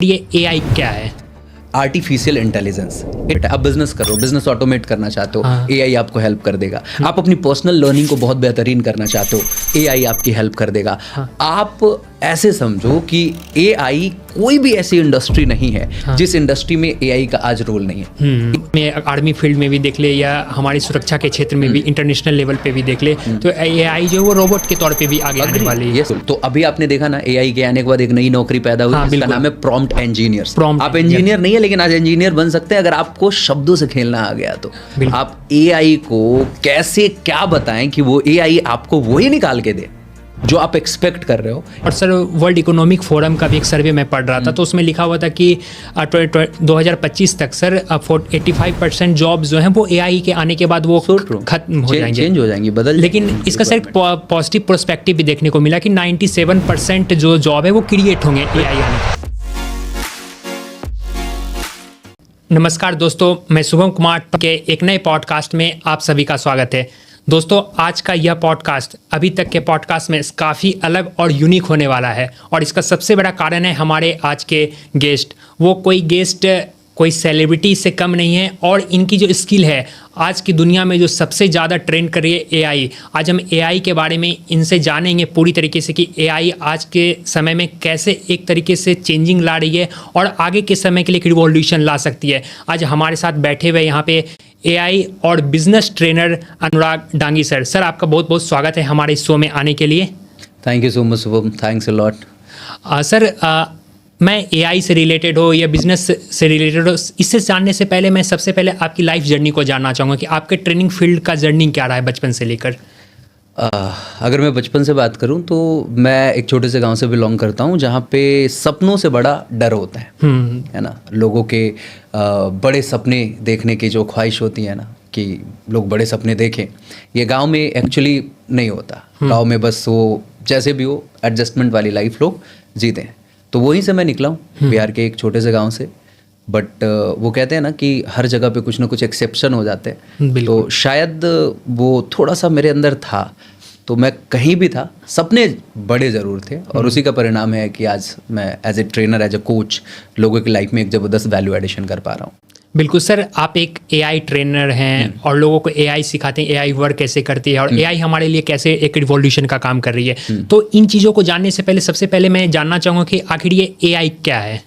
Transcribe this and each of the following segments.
ये एआई क्या है? Artificial intelligence. आप बिजनेस कर रहे हो, बिजनेस ऑटोमेट करना चाहते हो, एआई आपको हेल्प कर देगा। आप अपनी पर्सनल लर्निंग को बहुत बेहतरीन करना चाहते हो, एआई आपकी हेल्प कर देगा। आप ऐसे समझो कि एआई कोई भी ऐसी इंडस्ट्री नहीं है जिस इंडस्ट्री में एआई का आज रोल नहीं है। मैं आर्मी फील्ड में भी देख ले या हमारी सुरक्षा के क्षेत्र में भी इंटरनेशनल लेवल पे भी देख ले तो एआई जो है वो रोबोट के तौर पे भी आगे आने वाली है। तो अभी आपने देखा ना, एआई के आने के बाद एक नई नौकरी पैदा हुई, जिसका नाम है प्रॉम्प्ट इंजीनियर। आप इंजीनियर नहीं है, लेकिन आज इंजीनियर बन सकते हैं अगर आपको शब्दों से खेलना आ गया तो। आप एआई को कैसे क्या बताएं कि वो एआई आपको वही निकाल के दे जो आप एक्सपेक्ट कर रहे हो। और सर, वर्ल्ड इकोनॉमिक फोरम का भी एक सर्वे मैं पढ़ रहा था तो उसमें लिखा हुआ था कि 2025 तक सर 85% जॉब जो हैं वो एआई के आने के बाद वो खत्म हो जाएंगे, चेंज हो जाएंगी, बदल। लेकिन इसका सर पॉजिटिव पर्सपेक्टिव भी देखने को मिला कि 97% जो जॉब है वो क्रिएट होंगे एआई आने के। नमस्कार दोस्तों, मैं शुभम कुमार के एक नए पॉडकास्ट में आप सभी का स्वागत है। दोस्तों, आज का यह पॉडकास्ट अभी तक के पॉडकास्ट में काफ़ी अलग और यूनिक होने वाला है और इसका सबसे बड़ा कारण है हमारे आज के गेस्ट। वो कोई गेस्ट कोई सेलिब्रिटी से कम नहीं है और इनकी जो स्किल है आज की दुनिया में जो सबसे ज़्यादा ट्रेंड कर रही है एआई। आज हम एआई के बारे में इनसे जानेंगे पूरी तरीके से कि एआई आज के समय में कैसे एक तरीके से चेंजिंग ला रही है और आगे के समय के लिए एक रिवॉल्यूशन ला सकती है। आज हमारे साथ बैठे हुए यहाँ पे एआई और बिजनेस ट्रेनर अनुराग डांगी सर, आपका बहुत बहुत स्वागत है हमारे इस शो में आने के लिए। Thank you so much Shubham, thanks a lot. Sir, मैं एआई से रिलेटेड हो या बिजनेस से रिलेटेड हो, इससे जानने से पहले मैं सबसे पहले आपकी लाइफ जर्नी को जानना चाहूँगा कि आपके ट्रेनिंग फील्ड का जर्नी क्या रहा है बचपन से लेकर। अगर मैं बचपन से बात करूं तो मैं एक छोटे से गांव से बिलोंग करता हूं जहां पे सपनों से बड़ा डर होता है ना। लोगों के बड़े सपने देखने की जो ख्वाहिश होती है ना कि लोग बड़े सपने देखें, ये गांव में एक्चुअली नहीं होता। गांव में बस वो जैसे भी हो एडजस्टमेंट वाली लाइफ लोग जीते हैं। तो वहीं से मैं निकला हूँ, बिहार के एक छोटे से गाँव से। बट वो कहते हैं ना कि हर जगह पे कुछ ना कुछ एक्सेप्शन हो जाते हैं, तो शायद वो थोड़ा सा मेरे अंदर था। तो मैं कहीं भी था, सपने बड़े ज़रूर थे और उसी का परिणाम है कि आज मैं as a trainer, as a coach लोगों की लाइफ में एक ज़बरदस्त वैल्यू एडिशन कर पा रहा हूँ। बिल्कुल सर, आप एक एआई ट्रेनर हैं और लोगों को एआई सिखाते हैं, एआई वर्क कैसे करती है और एआई हमारे लिए कैसे एक रिवॉल्यूशन का काम कर रही है। तो इन चीज़ों को जानने से पहले सबसे पहले मैं जानना चाहूँगा कि आखिर ये एआई क्या है?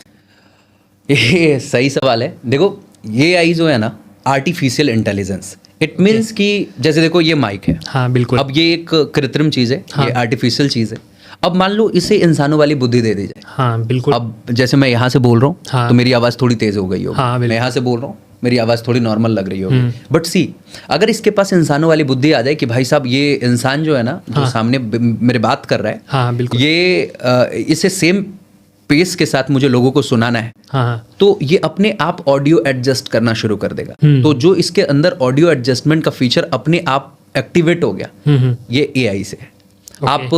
ये सही सवाल है। देखो, ये आई जो है ना, आर्टिफिशियल इंटेलिजेंस, इट मीन्स कि जैसे देखो ये माइक है। हाँ बिल्कुल। अब ये एक कृत्रिम चीज़ है, ये आर्टिफिशियल चीज़ है। अब मान लो इसे इंसानों वाली बुद्धि दे दी जाए। हाँ बिल्कुल। अब जैसे मैं यहाँ से बोल रहा हूँ तो मेरी आवाज़ थोड़ी तेज़ हो गई होगी। मैं यहाँ से बोल रहा हूँ, मेरी आवाज़ थोड़ी नॉर्मल लग रही होगी। बट सी, अगर इसके पास इंसानों वाली बुद्धि आ जाए कि भाई साहब ये इंसान जो है ना, जो सामने मेरे बात कर रहा है, हाँ बिल्कुल, ये इसे सेम पेस के साथ मुझे लोगों को सुनाना है, तो ये अपने आप ऑडियो एडजस्ट करना शुरू कर देगा। तो जो इसके अंदर ऑडियो एडजस्टमेंट का फीचर अपने आप एक्टिवेट हो गया, ये एआई से है। आप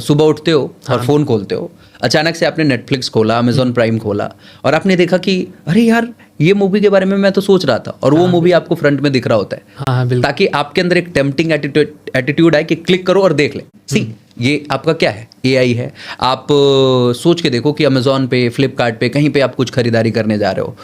सुबह उठते हो और फोन खोलते हो, अचानक से आपने नेटफ्लिक्स खोला, अमेजॉन प्राइम खोला और आपने देखा कि अरे यार ये मूवी के बारे में मैं तो सोच रहा था, और वो मूवी आपको फ्रंट में दिख रहा होता है। ताकि आपके अंदर एक टेम्पटिंग एटीट्यूड आए कि क्लिक करो और देख ले। सी, ये आपका क्या है? एआई है। आप सोच के देखो कि अमेजॉन पे, फ्लिपकार्ट पे, कहीं पे आप कुछ खरीदारी करने जा रहे हो,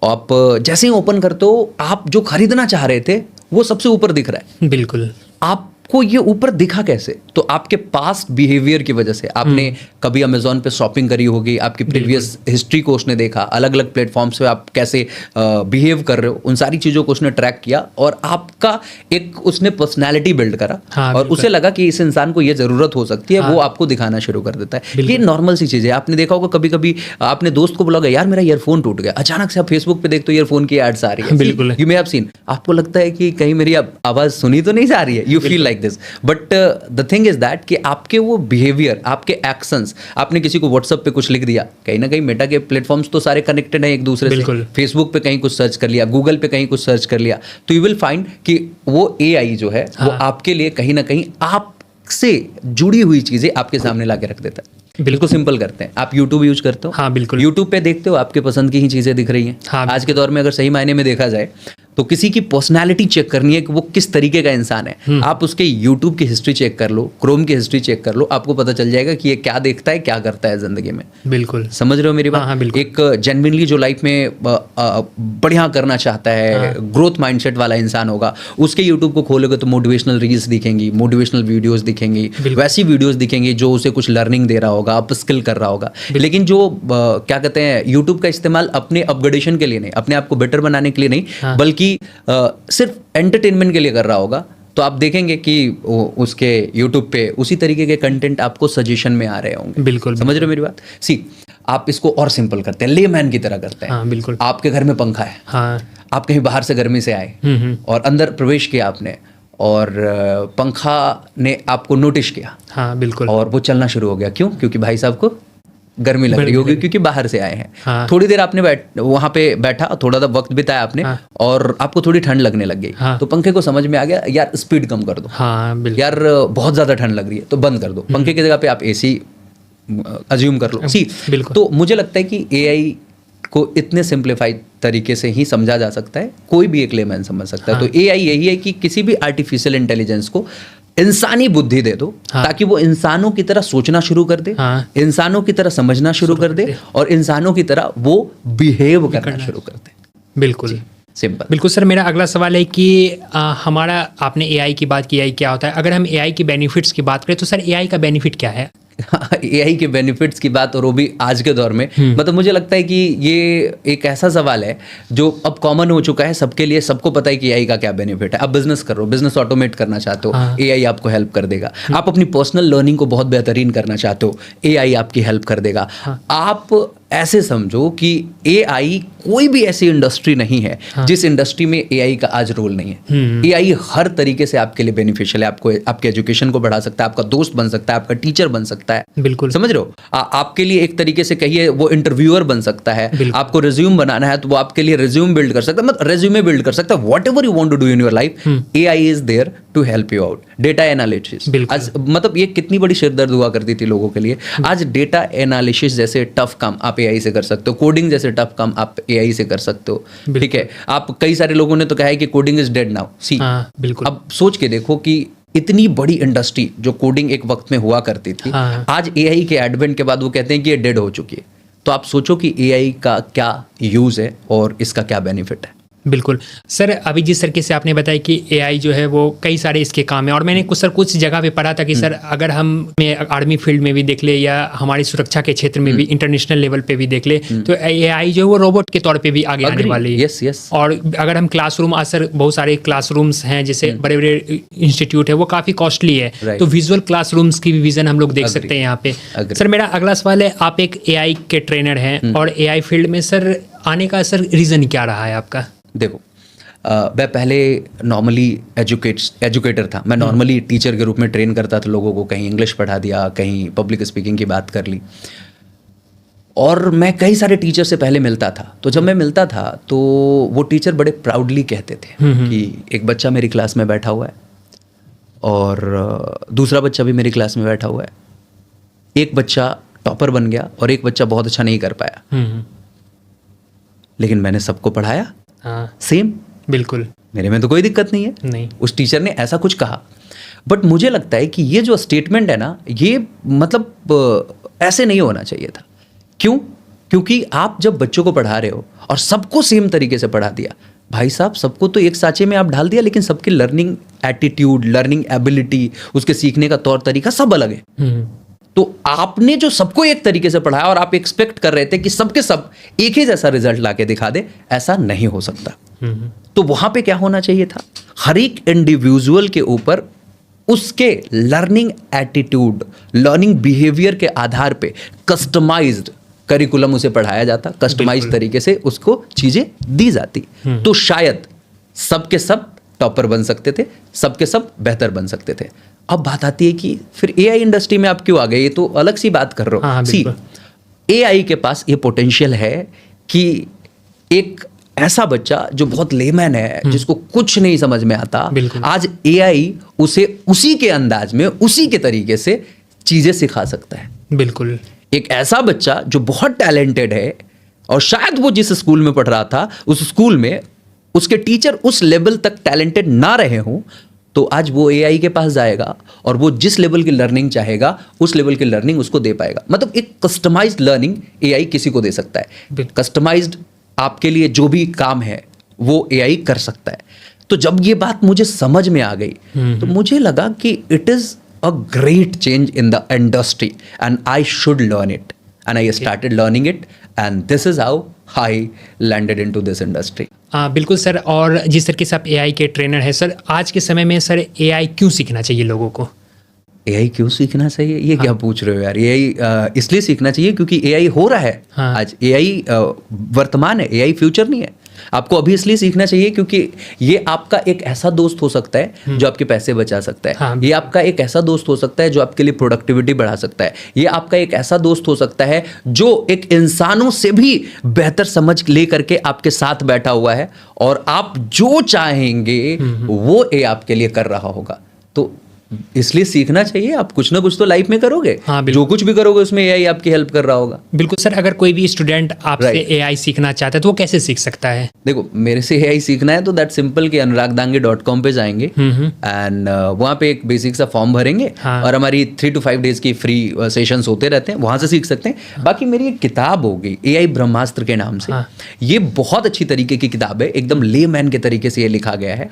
आप जैसे ही ओपन करते हो, आप जो खरीदना चाह रहे थे वो सबसे ऊपर दिख रहा है। बिल्कुल। आपको ये ऊपर दिखा कैसे? तो आपके पास्ट बिहेवियर की वजह से। आपने कभी अमेजॉन पे शॉपिंग करी होगी, आपकी प्रीवियस हिस्ट्री को उसने देखा, अलग अलग प्लेटफॉर्म्स पे आप कैसे बिहेव कर रहे हो, उन सारी चीज़ों को उसने ट्रैक किया और आपका एक उसने पर्सनैलिटी बिल्ड करा। और उसे लगा कि इस इंसान को ये ज़रूरत हो सकती है, वो आपको दिखाना शुरू कर देता है। ये नॉर्मल सी चीज़ है। आपने देखा होगा कभी कभी आपने दोस्त को बोला यार मेरा ईयरफोन टूट गया, अचानक से आप फेसबुक पे देखते हो ईयरफोन की एड्स आ रही है। बिल्कुल, यू मे हैव सीन। आपको लगता है कि कहीं मेरी आवाज़ सुनी तो नहीं जा रही है, you feel like this. But the thing is that कि आपके वो बिहेवियर, आपके एक्शंस, आपने किसी को व्हाट्सएप पे कुछ लिख दिया, कहीं ना कहीं मेटा के प्लेटफॉर्म्स तो सारे कनेक्टेड हैं एक दूसरे से। फेसबुक पे कहीं कुछ सर्च कर लिया, गूगल पे कहीं कुछ सर्च कर लिया, तो यू विल फाइंड कि वो एआई जो है वो आपके लिए कहीं ना कहीं आपसे जुड़ी हुई चीजें आपके सामने ला के रख देता है। बिल्कुल सिंपल करते हैं। आप YouTube यूज करते हो? हाँ बिल्कुल। YouTube पे देखते हो, आपके पसंद की ही चीजें दिख रही हैं। आज के दौर में अगर सही मायने में देखा जाए तो किसी की पर्सनालिटी चेक करनी है कि वो किस तरीके का इंसान है, आप उसके यूट्यूब की हिस्ट्री चेक कर लो, क्रोम की हिस्ट्री चेक कर लो, आपको पता चल जाएगा कि ये क्या देखता है, क्या करता है जिंदगी में। बिल्कुल समझ रहे हो मेरी बात? हाँ, बिल्कुल। एक जेन्युइनली जो लाइफ में बढ़िया करना चाहता है, ग्रोथ माइंडसेट वाला इंसान होगा, उसके यूट्यूब को खोलोगे तो मोटिवेशनल रील्स दिखेंगी, मोटिवेशनल वीडियोस दिखेंगी, वैसी वीडियोस दिखेंगी जो उसे कुछ लर्निंग दे रहा होगा, अप स्किल कर रहा होगा। लेकिन जो क्या कहते हैं, यूट्यूब का इस्तेमाल अपने अपग्रेडेशन के लिए नहीं, अपने आप को बेटर बनाने के लिए नहीं, बल्कि सिर्फ एंटरटेनमेंट के लिए कर रहा होगा, तो आप देखेंगे कि उसके यूट्यूब पे उसी तरीके के कंटेंट आपको सजेशन में आ रहे होंगे। बिल्कुल, समझ रहे हो मेरी बात? सी, आप इसको और सिंपल करते हैं, लेमैन की तरह करते हैं। हाँ, बिल्कुल। आपके घर में पंखा है, हाँ, आप कहीं बाहर से गर्मी से आए और अंदर प्रवेश किया आपने, और पंखा ने आपको नोटिस किया। हाँ, बिल्कुल। और वो चलना शुरू हो गया। क्यों? क्योंकि भाई साहब को गर्मी लग रही होगी, क्योंकि बाहर से आए हैं। हाँ। थोड़ी देर आपने वहां पे बैठा, थोड़ा सा वक्त बिताया आपने, और आपको थोड़ी ठंड लगने लग गई। तो पंखे को समझ में आ गया, यार स्पीड कम कर दो। हाँ, बिल्कुल। यार बहुत ज्यादा ठंड लग रही है तो बंद कर दो। पंखे की जगह पे आप एसी अज्यूम कर लो। सी, बिल्कुल। तो मुझे लगता है कि एआई को इतने सिंप्लीफाइड तरीके से ही समझा जा सकता है, कोई भी एक लेमैन समझ सकता है। तो एआई यही है कि किसी भी आर्टिफिशियल इंटेलिजेंस को इंसानी बुद्धि दे दो, ताकि वो इंसानों की तरह सोचना शुरू कर दे, इंसानों की तरह समझना शुरू कर दे, और इंसानों की तरह वो बिहेव करना शुरू कर दे। बिल्कुल सिंपल। बिल्कुल सर, मेरा अगला सवाल है कि हमारा, आपने एआई की बात की, एआई क्या होता है, अगर हम एआई की बेनिफिट्स की बात करें तो सर एआई का बेनिफिट क्या है? एआई के बेनिफिट्स की बात, और वो भी आज के दौर में, मतलब मुझे लगता है कि ये एक ऐसा सवाल है जो अब कॉमन हो चुका है सबके लिए। सबको पता है कि एआई का क्या बेनिफिट है। आप बिजनेस कर रहे हो, बिजनेस ऑटोमेट करना चाहते हो, एआई आपको हेल्प कर देगा। आप अपनी पर्सनल लर्निंग को बहुत बेहतरीन करना चाहते हो, एआई आपकी हेल्प कर देगा। आप ऐसे समझो कि एआई, कोई भी ऐसी इंडस्ट्री नहीं है जिस इंडस्ट्री में एआई का आज रोल नहीं है। एआई हर तरीके से आपके लिए बेनिफिशियल है। आपको, आपके एजुकेशन को बढ़ा सकता है, आपका दोस्त बन सकता है, आपका टीचर बन सकता है। बिल्कुल, समझ रहे हो? आपके लिए एक तरीके से कहिए वो इंटरव्यूअर बन सकता है। आपको रिज्यूम बनाना है तो वो आपके लिए रिज्यूम बिल्ड कर सकता है, मतलब रेज्यूमे बिल्ड कर सकता है। Whatever you want to do in your life, AI is there to help you out. Data analysis, आज मतलब ये कितनी बड़ी सिरदर्द हुआ करती थी लोगों के लिए। आज डेटा एनालिसिस जैसे टफ काम आप एआई से कर सकते हो, कोडिंग जैसे टफ काम आप एआई से कर सकते हो। ठीक है, आप, कई सारे लोगों ने तो कहा है कि कोडिंग इज डेड नाउ। सी, बिल्कुल। अब सोच के देखो कि इतनी बड़ी इंडस्ट्री जो कोडिंग एक वक्त में हुआ करती थी, आज एआई के एडवेंट के बाद वो कहते हैं कि ये डेड हो चुकी है। तो आप सोचो कि एआई का क्या यूज है और इसका क्या बेनिफिट है। बिल्कुल सर, अभी जिस तरीके से आपने बताया कि एआई जो है वो कई सारे इसके काम है, और मैंने कुछ जगह पे पढ़ा था कि सर अगर हम आर्मी फील्ड में भी देख ले या हमारी सुरक्षा के क्षेत्र में भी इंटरनेशनल लेवल पे भी देख ले तो एआई जो है वो रोबोट के तौर पे भी आगे आने वाली है। यस। और अगर हम क्लासरूम, आज सर बहुत सारे क्लासरूम्स हैं जैसे बड़े बड़े इंस्टीट्यूट है, वो काफ़ी कॉस्टली है, तो विजुअल क्लासरूम्स की भी विजन हम लोग देख सकते हैं यहाँ पे। सर मेरा अगला सवाल है, आप एक एआई के ट्रेनर हैं और एआई फील्ड में सर आने का सर रीज़न क्या रहा है आपका? देखो, मैं पहले नॉर्मली एजुकेटर था। मैं नॉर्मली टीचर के रूप में ट्रेन करता था लोगों को, कहीं इंग्लिश पढ़ा दिया, कहीं पब्लिक स्पीकिंग की बात कर ली, और मैं कई सारे टीचर से पहले मिलता था। तो जब मैं मिलता था तो वो टीचर बड़े प्राउडली कहते थे कि एक बच्चा मेरी क्लास में बैठा हुआ है और दूसरा बच्चा भी मेरी क्लास में बैठा हुआ है। एक बच्चा टॉपर बन गया और एक बच्चा बहुत अच्छा नहीं कर पाया, लेकिन मैंने सबको पढ़ाया सेम। बिल्कुल, मेरे में तो कोई दिक्कत नहीं है। नहीं, उस टीचर ने ऐसा कुछ कहा। बट मुझे लगता है कि ये जो स्टेटमेंट है ना, ये मतलब ऐसे नहीं होना चाहिए था। क्यों? क्योंकि आप जब बच्चों को पढ़ा रहे हो और सबको सेम तरीके से पढ़ा दिया, भाई साहब सबको तो एक सांचे में आप ढाल दिया, लेकिन सबकी लर्निंग एटीट्यूड, लर्निंग एबिलिटी, उसके सीखने का तौर तरीका सब अलग है। तो आपने जो सबको एक तरीके से पढ़ाया और आप एक्सपेक्ट कर रहे थे कि सबके सब एक ही जैसा रिजल्ट लाके दिखा दे, ऐसा नहीं हो सकता। तो वहां पे क्या होना चाहिए था, हर एक इंडिविजुअल के ऊपर उसके लर्निंग एटीट्यूड, लर्निंग बिहेवियर के आधार पे कस्टमाइज्ड करिकुलम उसे पढ़ाया जाता, कस्टमाइज्ड तरीके से उसको चीजें दी जाती। तो शायद सबके सब टॉपर बन सकते थे, सबके सब बेहतर बन सकते थे। अब बात आती है कि फिर एआई इंडस्ट्री में आप क्यों आ गए, ये तो अलग सी बात कर रहे हो। सी, एआई के पास ये पोटेंशियल है कि एक ऐसा बच्चा जो बहुत लेमैन है, जिसको कुछ नहीं समझ में आता, आज एआई उसे उसी के अंदाज में, उसी के तरीके से चीजें सिखा सकता है। बिल्कुल, एक ऐसा बच्चा जो बहुत टैलेंटेड है और शायद वो जिस स्कूल में पढ़ रहा था उस स्कूल में उसके टीचर उस लेवल तक टैलेंटेड ना रहे हों, तो आज वो एआई के पास जाएगा और वो जिस लेवल की लर्निंग चाहेगा उस लेवल की लर्निंग उसको दे पाएगा। मतलब एक कस्टमाइज्ड लर्निंग एआई किसी को दे सकता है। कस्टमाइज्ड आपके लिए जो भी काम है वो एआई कर सकता है। तो जब ये बात मुझे समझ में आ गई तो मुझे लगा कि it is a great change in the industry and I should learn it and I started learning it and this is how I landed into this industry. बिल्कुल सर। और जिस तरीके से आप एआई के ट्रेनर हैं सर, आज के समय में सर एआई क्यों सीखना चाहिए लोगों को? एआई क्यों सीखना चाहिए, ये क्या पूछ रहे हो यार? एआई इसलिए सीखना चाहिए क्योंकि एआई हो रहा है। आज एआई वर्तमान है, एआई फ्यूचर नहीं है। आपको अभी इसलिए सीखना चाहिए क्योंकि ये आपका एक ऐसा दोस्त हो सकता है जो आपके पैसे बचा सकता है। ये आपका एक ऐसा दोस्त हो सकता है जो आपके लिए प्रोडक्टिविटी बढ़ा सकता है। ये आपका एक ऐसा दोस्त हो सकता है जो एक इंसानों से भी बेहतर समझ लेकर के आपके साथ बैठा हुआ है और आप जो चाहेंगे वो ए आपके लिए कर रहा होगा। तो इसलिए सीखना चाहिए। आप कुछ ना कुछ तो लाइफ में करोगे। जो कुछ भी करोगे उसमें एआई आपकी हेल्प कर रहा होगा। बिल्कुल सर। अगर कोई भी स्टूडेंट आपसे एआई सीखना चाहता है तो वो कैसे सीख सकता है? देखो, मेरे से एआई सीखना है तो दैट सिंपल कि anuragdange.com पे जाएंगे एंड वहाँ पे एक बेसिक सा फॉर्म भरेंगे और हमारी 3 to 5 डेज की फ्री सेशंस होते रहते हैं, वहाँ से सीख सकते हैं। बाकी मेरी एक किताब होगी एआई ब्रह्मास्त्र के नाम से। ये बहुत अच्छी तरीके की किताब है, एकदम लेमैन के तरीके से ये लिखा गया है।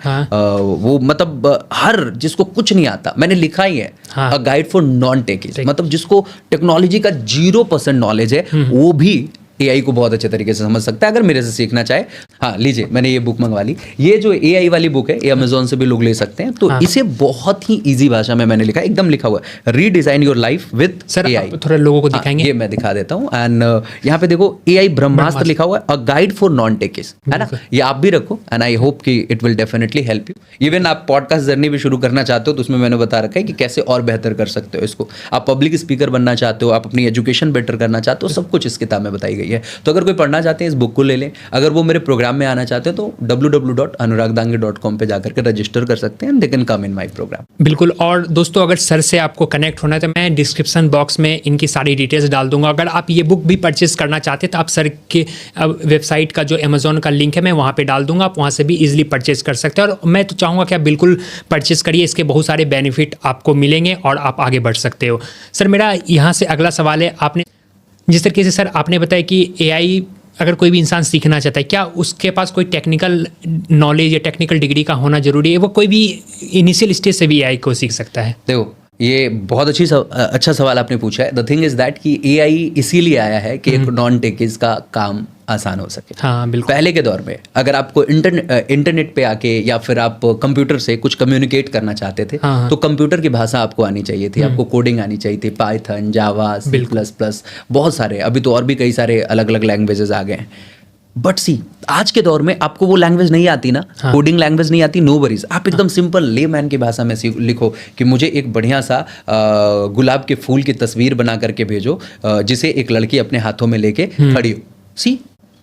वो मतलब हर जिसको कुछ नहीं आता, मैंने लिखा ही है a guide for non techies, मतलब जिसको टेक्नोलॉजी का 0% नॉलेज है वो भी एआई को बहुत अच्छे तरीके से समझ सकता है अगर मेरे से सीखना चाहे। हाँ लीजिए, मैंने ये बुक मंगवा ली। ये जो एआई वाली बुक है ये अमेजोन से भी लोग ले सकते हैं। तो इसे बहुत ही इजी भाषा में मैंने लिखा है, एकदम लिखा हुआ है, redesign your life with AI. थोड़ा लोगों को दिखाएंगे। ये मैं दिखा देता हूँ एंड यहाँ पे देखो एआई ब्रह्मास्त्र लिखा हुआ है, a guide for non techies, है ना। ये आप भी रखो एंड आई होप कि it will definitely help you. Even आप पॉडकास्ट जर्नी भी शुरू करना चाहते हो तो उसमें मैंने बता रखा है कि कैसे और बेहतर कर सकते हो इसको। आप पब्लिक स्पीकर बनना चाहते हो, आप अपनी एजुकेशन बेटर करना चाहते हो, सब कुछ इस किताब में बताई गई है। तो अगर कोई पढ़ना चाहते हैं इस बुक को ले लें। अगर वो मेरे प्रोग्राम में आना चाहते हैं तो www.anuragdange.com पे जाकर के रजिस्टर कर सकते हैं and they can come in my programme. बिल्कुल। और दोस्तों, अगर सर से आपको कनेक्ट होना है तो मैं डिस्क्रिप्शन बॉक्स में इनकी सारी डिटेल्स डाल दूंगा। अगर आप ये बुक भी परचेज करना चाहते हैं तो आप सर के वेबसाइट का जो अमेजोन का लिंक है मैं वहाँ पे डाल दूंगा, आप वहाँ से भी ईजिली परचेज कर सकते हैं। और मैं तो चाहूँगा कि आप बिल्कुल परचेज करिए, इसके बहुत सारे बेनिफिट आपको मिलेंगे और आप आगे बढ़ सकते हो। सर मेरा यहाँ से अगला सवाल है, आपने जिस तरीके से सर आपने बताया कि एआई अगर कोई भी इंसान सीखना चाहता है, क्या उसके पास कोई टेक्निकल नॉलेज या टेक्निकल डिग्री का होना जरूरी है? वो कोई भी इनिशियल स्टेज से भी एआई को सीख सकता है? देखो, ये बहुत अच्छा सवाल आपने पूछा है। द थिंग इज दैट कि एआई इसीलिए आया है कि एक नॉन टेकीज का काम आसान हो सके। हाँ बिल्कुल। पहले के दौर में अगर आपको इंटरनेट पे आके या फिर आप कंप्यूटर से कुछ कम्युनिकेट करना चाहते थे तो कंप्यूटर की भाषा आपको आनी चाहिए थी, आपको कोडिंग आनी चाहिए थी, पाइथन, जावा, C++, बहुत सारे, अभी तो और भी कई सारे अलग अलग लैंग्वेजेस आ गए हैं। बट सी, आज के दौर में आपको वो लैंग्वेज नहीं आती ना, कोडिंग लैंग्वेज नहीं आती, नो वरीज, आप एकदम सिंपल लेमैन की भाषा में लिखो कि मुझे एक बढ़िया सा गुलाब के फूल की तस्वीर बना करके भेजो जिसे एक लड़की अपने हाथों में लेके खड़ी हो। सी,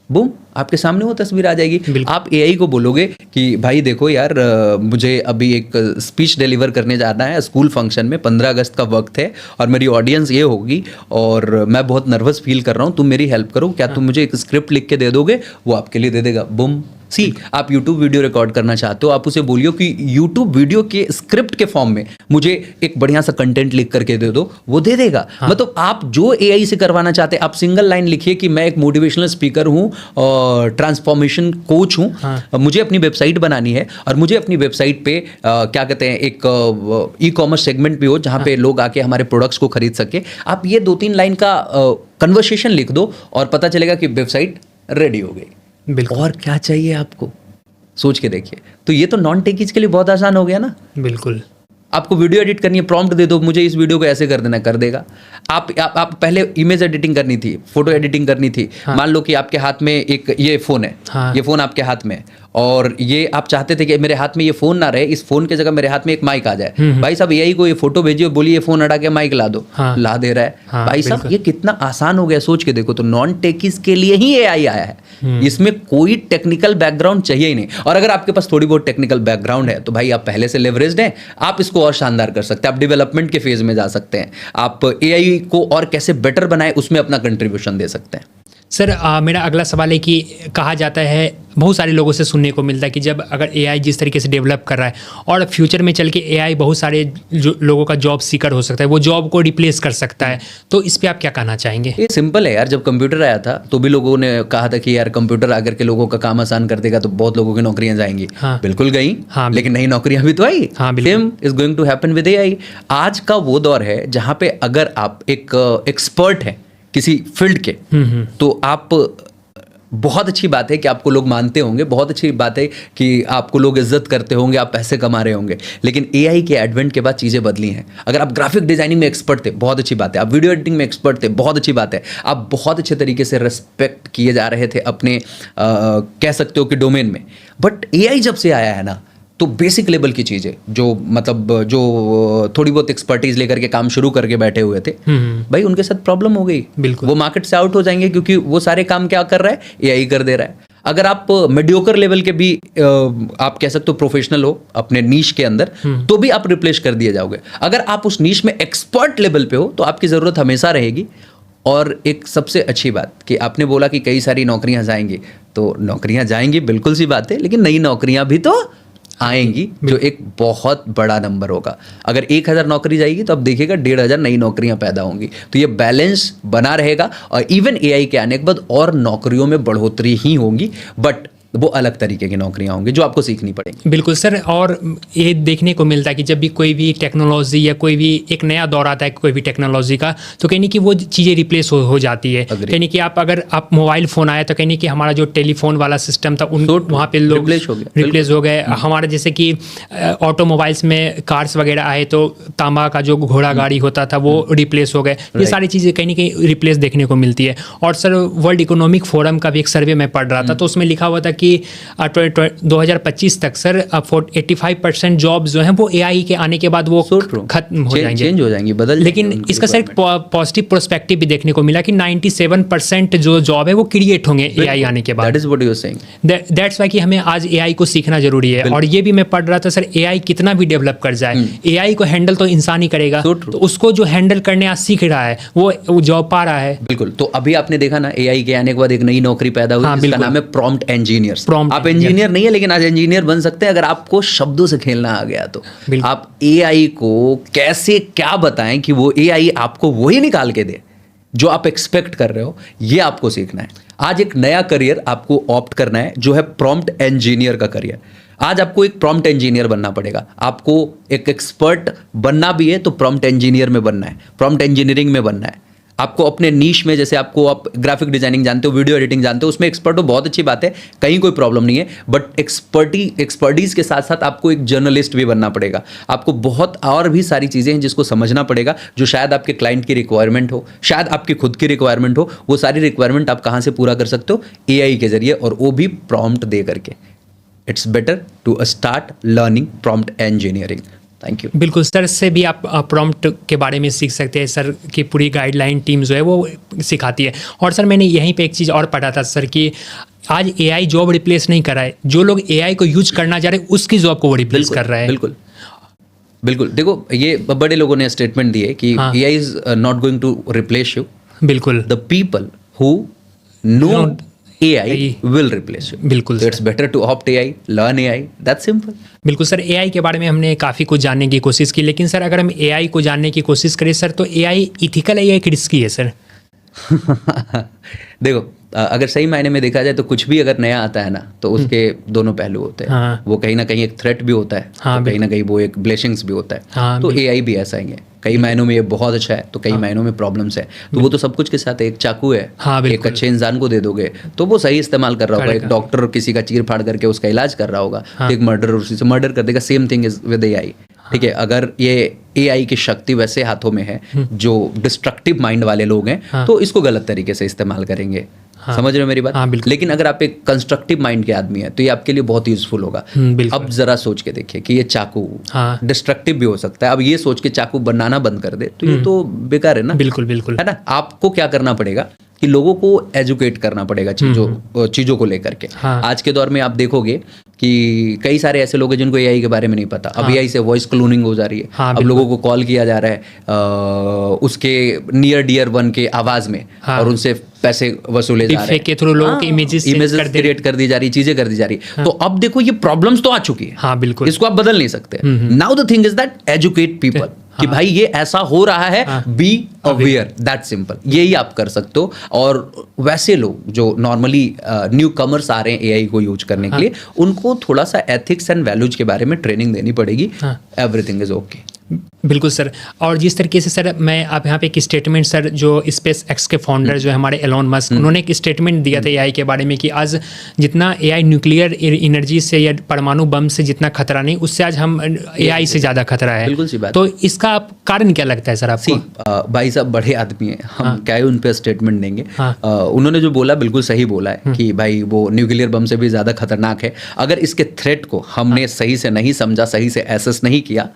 बूम, आपके सामने वो तस्वीर आ जाएगी। आप एआई को बोलोगे कि भाई देखो यार, मुझे अभी एक स्पीच डिलीवर करने जाना है स्कूल फंक्शन में, 15 अगस्त का वक्त है और मेरी ऑडियंस ये होगी और मैं बहुत नर्वस फील कर रहा हूँ, तुम मेरी हेल्प करो, क्या तुम मुझे एक स्क्रिप्ट लिख के दे दोगे? वो आपके लिए दे देगा। बूम। सी, आप YouTube वीडियो रिकॉर्ड करना चाहते हो, आप उसे बोलियो कि YouTube वीडियो के स्क्रिप्ट के फॉर्म में मुझे एक बढ़िया सा कंटेंट लिख करके दे दो, वो दे देगा। मतलब आप जो एआई से करवाना चाहते हैं, आप सिंगल लाइन लिखिए कि मैं एक मोटिवेशनल स्पीकर हूँ और ट्रांसफॉर्मेशन कोच हूँ, मुझे अपनी वेबसाइट बनानी है और मुझे अपनी वेबसाइट पे क्या कहते हैं, एक ई-कॉमर्स सेगमेंट भी हो जहाँ पे लोग आके हमारे प्रोडक्ट्स को खरीद सके। आप ये 2-3 लाइन का कन्वर्सेशन लिख दो और पता चलेगा कि वेबसाइट रेडी हो गई। और क्या चाहिए आपको, सोच के देखिए। तो ये तो नॉन टेकीज के लिए बहुत आसान हो गया ना। बिल्कुल। आपको वीडियो एडिट करनी है, प्रॉम्प्ट दे दो, मुझे इस वीडियो को ऐसे कर देना, कर देगा। आप पहले इमेज एडिटिंग करनी थी, फोटो एडिटिंग करनी थी। मान लो कि आपके हाथ में एक ये फोन है, ये फोन आपके हाथ में और ये आप चाहते थे कि मेरे हाथ में ये फोन ना रहे, इस फोन की जगह मेरे हाथ में एक माइक आ जाए। भाई साहब एआई को ये फोटो भेजिए, बोलिए ये फोन हटा के माइक ला दो, ला दे रहा है। भाई साहब ये कितना आसान हो गया, सोच के देखो। तो नॉन टेकीज के लिए ही एआई आया है, इसमें कोई टेक्निकल बैकग्राउंड चाहिए ही नहीं। और अगर आपके पास थोड़ी बहुत टेक्निकल बैकग्राउंड है तो भाई आप पहले से लेवरेज्ड हैं, आप इसको और शानदार कर सकते हैं। आप डेवलपमेंट के फेज में जा सकते हैं, आप एआई को और कैसे बेटर बनाए उसमें अपना कंट्रीब्यूशन दे सकते हैं। सर मेरा अगला सवाल है कि कहा जाता है बहुत सारे लोगों से सुनने को मिलता है कि जब अगर एआई जिस तरीके से डेवलप कर रहा है और फ्यूचर में चल के एआई बहुत सारे लोगों का जॉब सीकर हो सकता है, वो जॉब को रिप्लेस कर सकता है, तो इस पे आप क्या कहना चाहेंगे? ये सिंपल है यार, जब कंप्यूटर आया था तो भी लोगों ने कहा था कि यार कंप्यूटर आकर के लोगों का काम आसान कर देगा तो बहुत लोगों की नौकरियां जाएंगी। हाँ, बिल्कुल गई। हाँ, लेकिन नई नौकरियां भी तो आई। Same is going to happen with AI. आज का वो दौर है जहां पे अगर आप एक एक्सपर्ट हैं किसी फील्ड के, तो आप, बहुत अच्छी बात है कि आपको लोग मानते होंगे, बहुत अच्छी बात है कि आपको लोग इज्जत करते होंगे, आप पैसे कमा रहे होंगे, लेकिन एआई के एडवेंट के बाद चीज़ें बदली हैं। अगर आप ग्राफिक डिजाइनिंग में एक्सपर्ट थे, बहुत अच्छी बात है, आप वीडियो एडिटिंग में एक्सपर्ट थे, बहुत अच्छी बात है, आप बहुत अच्छे तरीके से रिस्पेक्ट किए जा रहे थे अपने कह सकते हो कि डोमेन में। बट एआई जब से आया है ना, तो बेसिक लेवल की चीज़ें जो मतलब जो थोड़ी बहुत एक्सपर्टीज लेकर के काम शुरू करके बैठे हुए थे, भाई उनके साथ प्रॉब्लम हो गई। बिल्कुल, वो मार्केट से आउट हो जाएंगे क्योंकि वो सारे काम क्या कर रहा है, एआई कर दे रहा है। अगर आप मीडियोकर लेवल के भी आप कह सकते हो प्रोफेशनल हो अपने नीश के अंदर, तो भी आप रिप्लेस कर दिए जाओगे। अगर आप उस नीश में एक्सपर्ट लेवल पे हो तो आपकी ज़रूरत हमेशा रहेगी। और एक सबसे अच्छी बात कि आपने बोला कि कई सारी नौकरियां जाएंगी, तो नौकरियां जाएंगी, बिल्कुल सी बात है, लेकिन नई नौकरियां भी तो आएंगी, जो एक बहुत बड़ा नंबर होगा। अगर 1000 नौकरी जाएगी तो अब देखिएगा 1500 नई नौकरियां पैदा होंगी। तो ये बैलेंस बना रहेगा और इवन एआई के आने के बाद और नौकरियों में बढ़ोतरी ही होगी, बट वो अलग तरीके की नौकरियां होंगी जो आपको सीखनी पड़ेंगी। बिल्कुल सर, और ये देखने को मिलता है कि जब भी कोई भी टेक्नोलॉजी या कोई भी एक नया दौर आता है कोई भी टेक्नोलॉजी का, तो कहीं नहीं कि वो चीज़ें रिप्लेस हो जाती है। कहीं नहीं कि अगर आप मोबाइल फ़ोन आया तो कहीं नहीं कि हमारा जो टेलीफोन वाला सिस्टम था वहाँ पे लोग रिप्लेस हो गए। हमारे जैसे कि ऑटोमोबाइल्स में कार्स वगैरह आए तो तांबा का जो घोड़ा गाड़ी होता था वो रिप्लेस हो गए। ये सारी चीज़ें कहीं ना कहीं रिप्लेस देखने को मिलती है। और सर वर्ल्ड इकोनॉमिक फोरम का भी एक सर्वे मैं पढ़ रहा था, तो उसमें लिखा हुआ था कि 2025 तक सर 85% जॉब जो हैं वो एआई के आने के बाद वो खत्म हो जाएंगे, चेंज हो जाएंगी, बदल। लेकिन इसका सर एक पॉजिटिव पर्सपेक्टिव भी देखने को मिला कि 97% जो जॉब है वो क्रिएट होंगे एआई आने के बाद। That is what you are saying. That's why कि हमें आज एआई को सीखना जरूरी है। और ये भी मैं पढ़ रहा था सर, एआई कितना भी डेवलप कर जाए, एआई को हैंडल तो इंसान ही करेगा। तो उसको जो हैंडल करने आज सीख रहा है वो जॉब पा रहा है। बिल्कुल। तो अभी आपने देखा ना, एआई के आने के बाद एक नई नौकरी पैदा हुई, जिसका नाम है प्रॉम्प्ट इंजीनियर। आप इंजीनियर नहीं है, लेकिन आज इंजीनियर बन सकते हैं अगर आपको शब्दों से खेलना आ गया तो। आप एआई को कैसे क्या बताएं कि वो एआई आपको वही निकाल के दे जो आप एक्सपेक्ट कर रहे हो, ये आपको सीखना है। आज एक नया करियर आपको ऑप्ट करना है जो है प्रॉम्प्ट इंजीनियर का करियर। आज आपको एक प्रॉम्प्ट इंजीनियर बनना पड़ेगा। आपको एक एक्सपर्ट बनना भी है तो प्रॉम्प्ट इंजीनियर में बनना है, प्रॉम्प्ट इंजीनियरिंग में बनना है। आपको अपने नीश में, जैसे आप ग्राफिक डिजाइनिंग जानते हो, वीडियो एडिटिंग जानते हो, उसमें एक्सपर्ट हो, बहुत अच्छी बात है, कहीं कोई प्रॉब्लम नहीं है। बट एक्सपर्टीज के साथ साथ आपको एक जर्नलिस्ट भी बनना पड़ेगा। आपको बहुत और भी सारी चीज़ें हैं जिसको समझना पड़ेगा, जो शायद आपके क्लाइंट की रिक्वायरमेंट हो, शायद आपकी खुद की रिक्वायरमेंट हो। वो सारी रिक्वायरमेंट आप कहाँ से पूरा कर सकते हो? एआई के जरिए, और वो भी प्रॉम्प्ट दे करके। It's better to start learning prompt engineering. Thank you. बिल्कुल सर, से भी आप प्रॉम्प्ट के बारे में सीख सकते हैं। सर की पूरी गाइडलाइन टीम जो है वो सिखाती है। और सर मैंने यहीं पे एक चीज़ और पढ़ा था सर कि आज एआई जॉब रिप्लेस नहीं कर रहा है, जो लोग एआई को यूज करना चाह रहे हैं उसकी जॉब को वो रिप्लेस कर रहा है। बिल्कुल बिल्कुल। देखो, ये बड़े लोगों ने स्टेटमेंट दिए कि AI is not going to replace you. बिल्कुल। The people who know AI will replace you. बिल्कुल। So it's better to opt AI, learn AI. That's simple. बिल्कुल सर, AI के बारे में हमने काफ़ी कुछ जानने की कोशिश की, लेकिन सर अगर हम AI को जानने की कोशिश करें सर, तो AI इथिकल है या एक रिस्की है सर? देखो, अगर सही मायने में देखा जाए तो कुछ भी अगर नया आता है ना, तो उसके दोनों पहलू होते हैं। हाँ। वो कहीं ना कहीं एक थ्रेट भी होता है, तो कहीं ना कहीं वो एक ब्लेसिंग्स भी होता है। हाँ, तो एआई भी ऐसा ही है, कई मायनों में ये बहुत अच्छा है तो कई मायनों में प्रॉब्लम्स है। तो वो तो सब कुछ के साथ एक चाकू है, एक अच्छे इंसान को दे दोगे तो वो सही इस्तेमाल कर रहा होगा। एक डॉक्टर किसी का चीर फाड़ करके उसका इलाज कर रहा होगा, तो एक मर्डर उसी से मर्डर कर देगा। Same thing is with AI. ठीक है, अगर ये एआई की शक्ति वैसे हाथों में है जो डिस्ट्रक्टिव माइंड वाले लोग हैं, तो इसको गलत तरिके से इस्तेमाल करेंगे। समझ रहे हो मेरी बात? लेकिन अगर आप एक कंस्ट्रक्टिव माइंड के आदमी है तो ये आपके लिए बहुत यूजफुल होगा। अब जरा सोच के देखिए कि ये चाकू डिस्ट्रक्टिव भी हो सकता है। अब ये सोच के चाकू बनाना बंद कर दे तो ये तो बेकार है ना। बिल्कुल बिल्कुल, है ना। आपको क्या करना पड़ेगा कि लोगों को एजुकेट करना पड़ेगा चीज़ों को लेकर के। हाँ। आज के दौर में आप देखोगे कि कई सारे ऐसे लोग हैं जिनको एआई के बारे में नहीं पता। अब एआई से वॉइस क्लोनिंग हो जा रही है। हाँ, अब लोगों को कॉल किया जा रहा है उसके नियर डियर वन के आवाज़ में, और उनसे पैसे वसूले जा रहे हैं के थ्रू लोगों के इमेजेस क्रिएट कर दी जा रही, चीजें कर दी जा रही। तो अब देखो ये प्रॉब्लम्स तो आ चुकी है। हाँ, बिल्कुल। इसको आप बदल नहीं सकते। Now the thing is that educate people कि भाई ये ऐसा हो रहा है, बी अवेयर, दैट सिंपल। यही आप कर सकते हो। और वैसे लोग जो नॉर्मली न्यू कमर्स आ रहे हैं एआई को यूज करने के लिए, उनको थोड़ा सा एथिक्स एंड वैल्यूज के बारे में ट्रेनिंग देनी पड़ेगी। Everything is okay. बिल्कुल सर। और जिस तरीके से सर मैं आप यहाँ पे एक स्टेटमेंट सर, जो स्पेस एक्स के फाउंडर जो है हमारे एलोन मस्क, उन्होंने एक स्टेटमेंट दिया था एआई के बारे में कि आज जितना एआई न्यूक्लियर एनर्जी से या परमाणु बम से जितना खतरा नहीं, उससे आज हम एआई से ज़्यादा खतरा है। बिल्कुल सी बात। तो इसका कारण क्या लगता है सर आपको? भाई साहब बड़े आदमी हैं, हम क्या ही उन पे स्टेटमेंट देंगे। उन्होंने जो बोला बिल्कुल सही बोला है कि भाई वो न्यूक्लियर बम से भी ज़्यादा खतरनाक है। अगर इसके थ्रेट को हमने सही से नहीं समझा, सही से एसेस नहीं किया,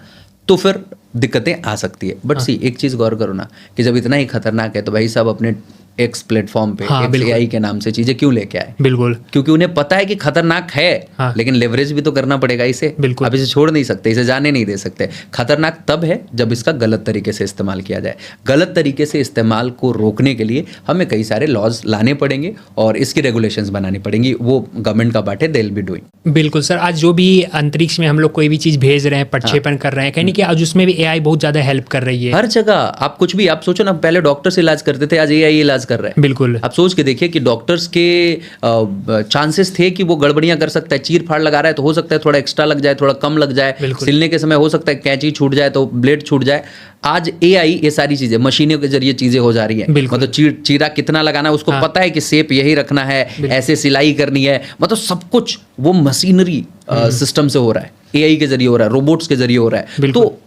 तो फिर दिक्कतें आ सकती है। बट सी एक चीज़ गौर करो ना कि जब इतना ही खतरनाक है तो भाई साहब अपने एक्स प्लेटफॉर्म पे एआई के नाम से चीजें क्यों लेके आए? बिल्कुल, क्योंकि उन्हें पता है कि खतरनाक है, लेकिन लेवरेज भी तो करना पड़ेगा इसे। बिल्कुल, आप इसे छोड़ नहीं सकते, इसे जाने नहीं दे सकते। खतरनाक तब है जब इसका गलत तरीके से इस्तेमाल किया जाए। गलत तरीके से इस्तेमाल को रोकने के लिए हमें कई सारे लॉज लाने पड़ेंगे और इसकी रेगुलेशंस बनानी पड़ेंगी। वो गवर्नमेंट का पार्ट है, दे विल बी डूइंग। बिल्कुल सर। आज जो भी अंतरिक्ष में हम लोग कोई भी चीज़ भेज रहे हैं, प्रक्षेपण कर रहे हैं, कहीं कि आज उसमें भी एआई बहुत ज़्यादा हेल्प कर रही है। हर जगह आप कुछ भी आप सोचो ना, पहले डॉक्टर से इलाज करते थे, आज एआई इलाज कर रहे हैं। बिल्कुल। आप सोच के देखिए कि डॉक्टर्स के चांसेस थे कि वो गड़बड़ियां कर सकता है, चीर फाड़ लगा रहा है तो हो सकता है थोड़ा एक्स्ट्रा लग जाए, थोड़ा कम लग जाए, सिलने के समय हो सकता है कैंची छूट जाए तो ब्लेड छूट जाए। आज एआई ये सारी चीजें मशीनों के जरिए चीजें हो जा रही हैं। मतलब चीरा कितना लगाना है उसको पता है कि शेप यही रखना है, ऐसे सिलाई करनी है, मतलब सब कुछ वो मशीनरी सिस्टम से हो रहा है, एआई के जरिए हो रहा है, रोबोट्स के जरिए हो रहा है। तो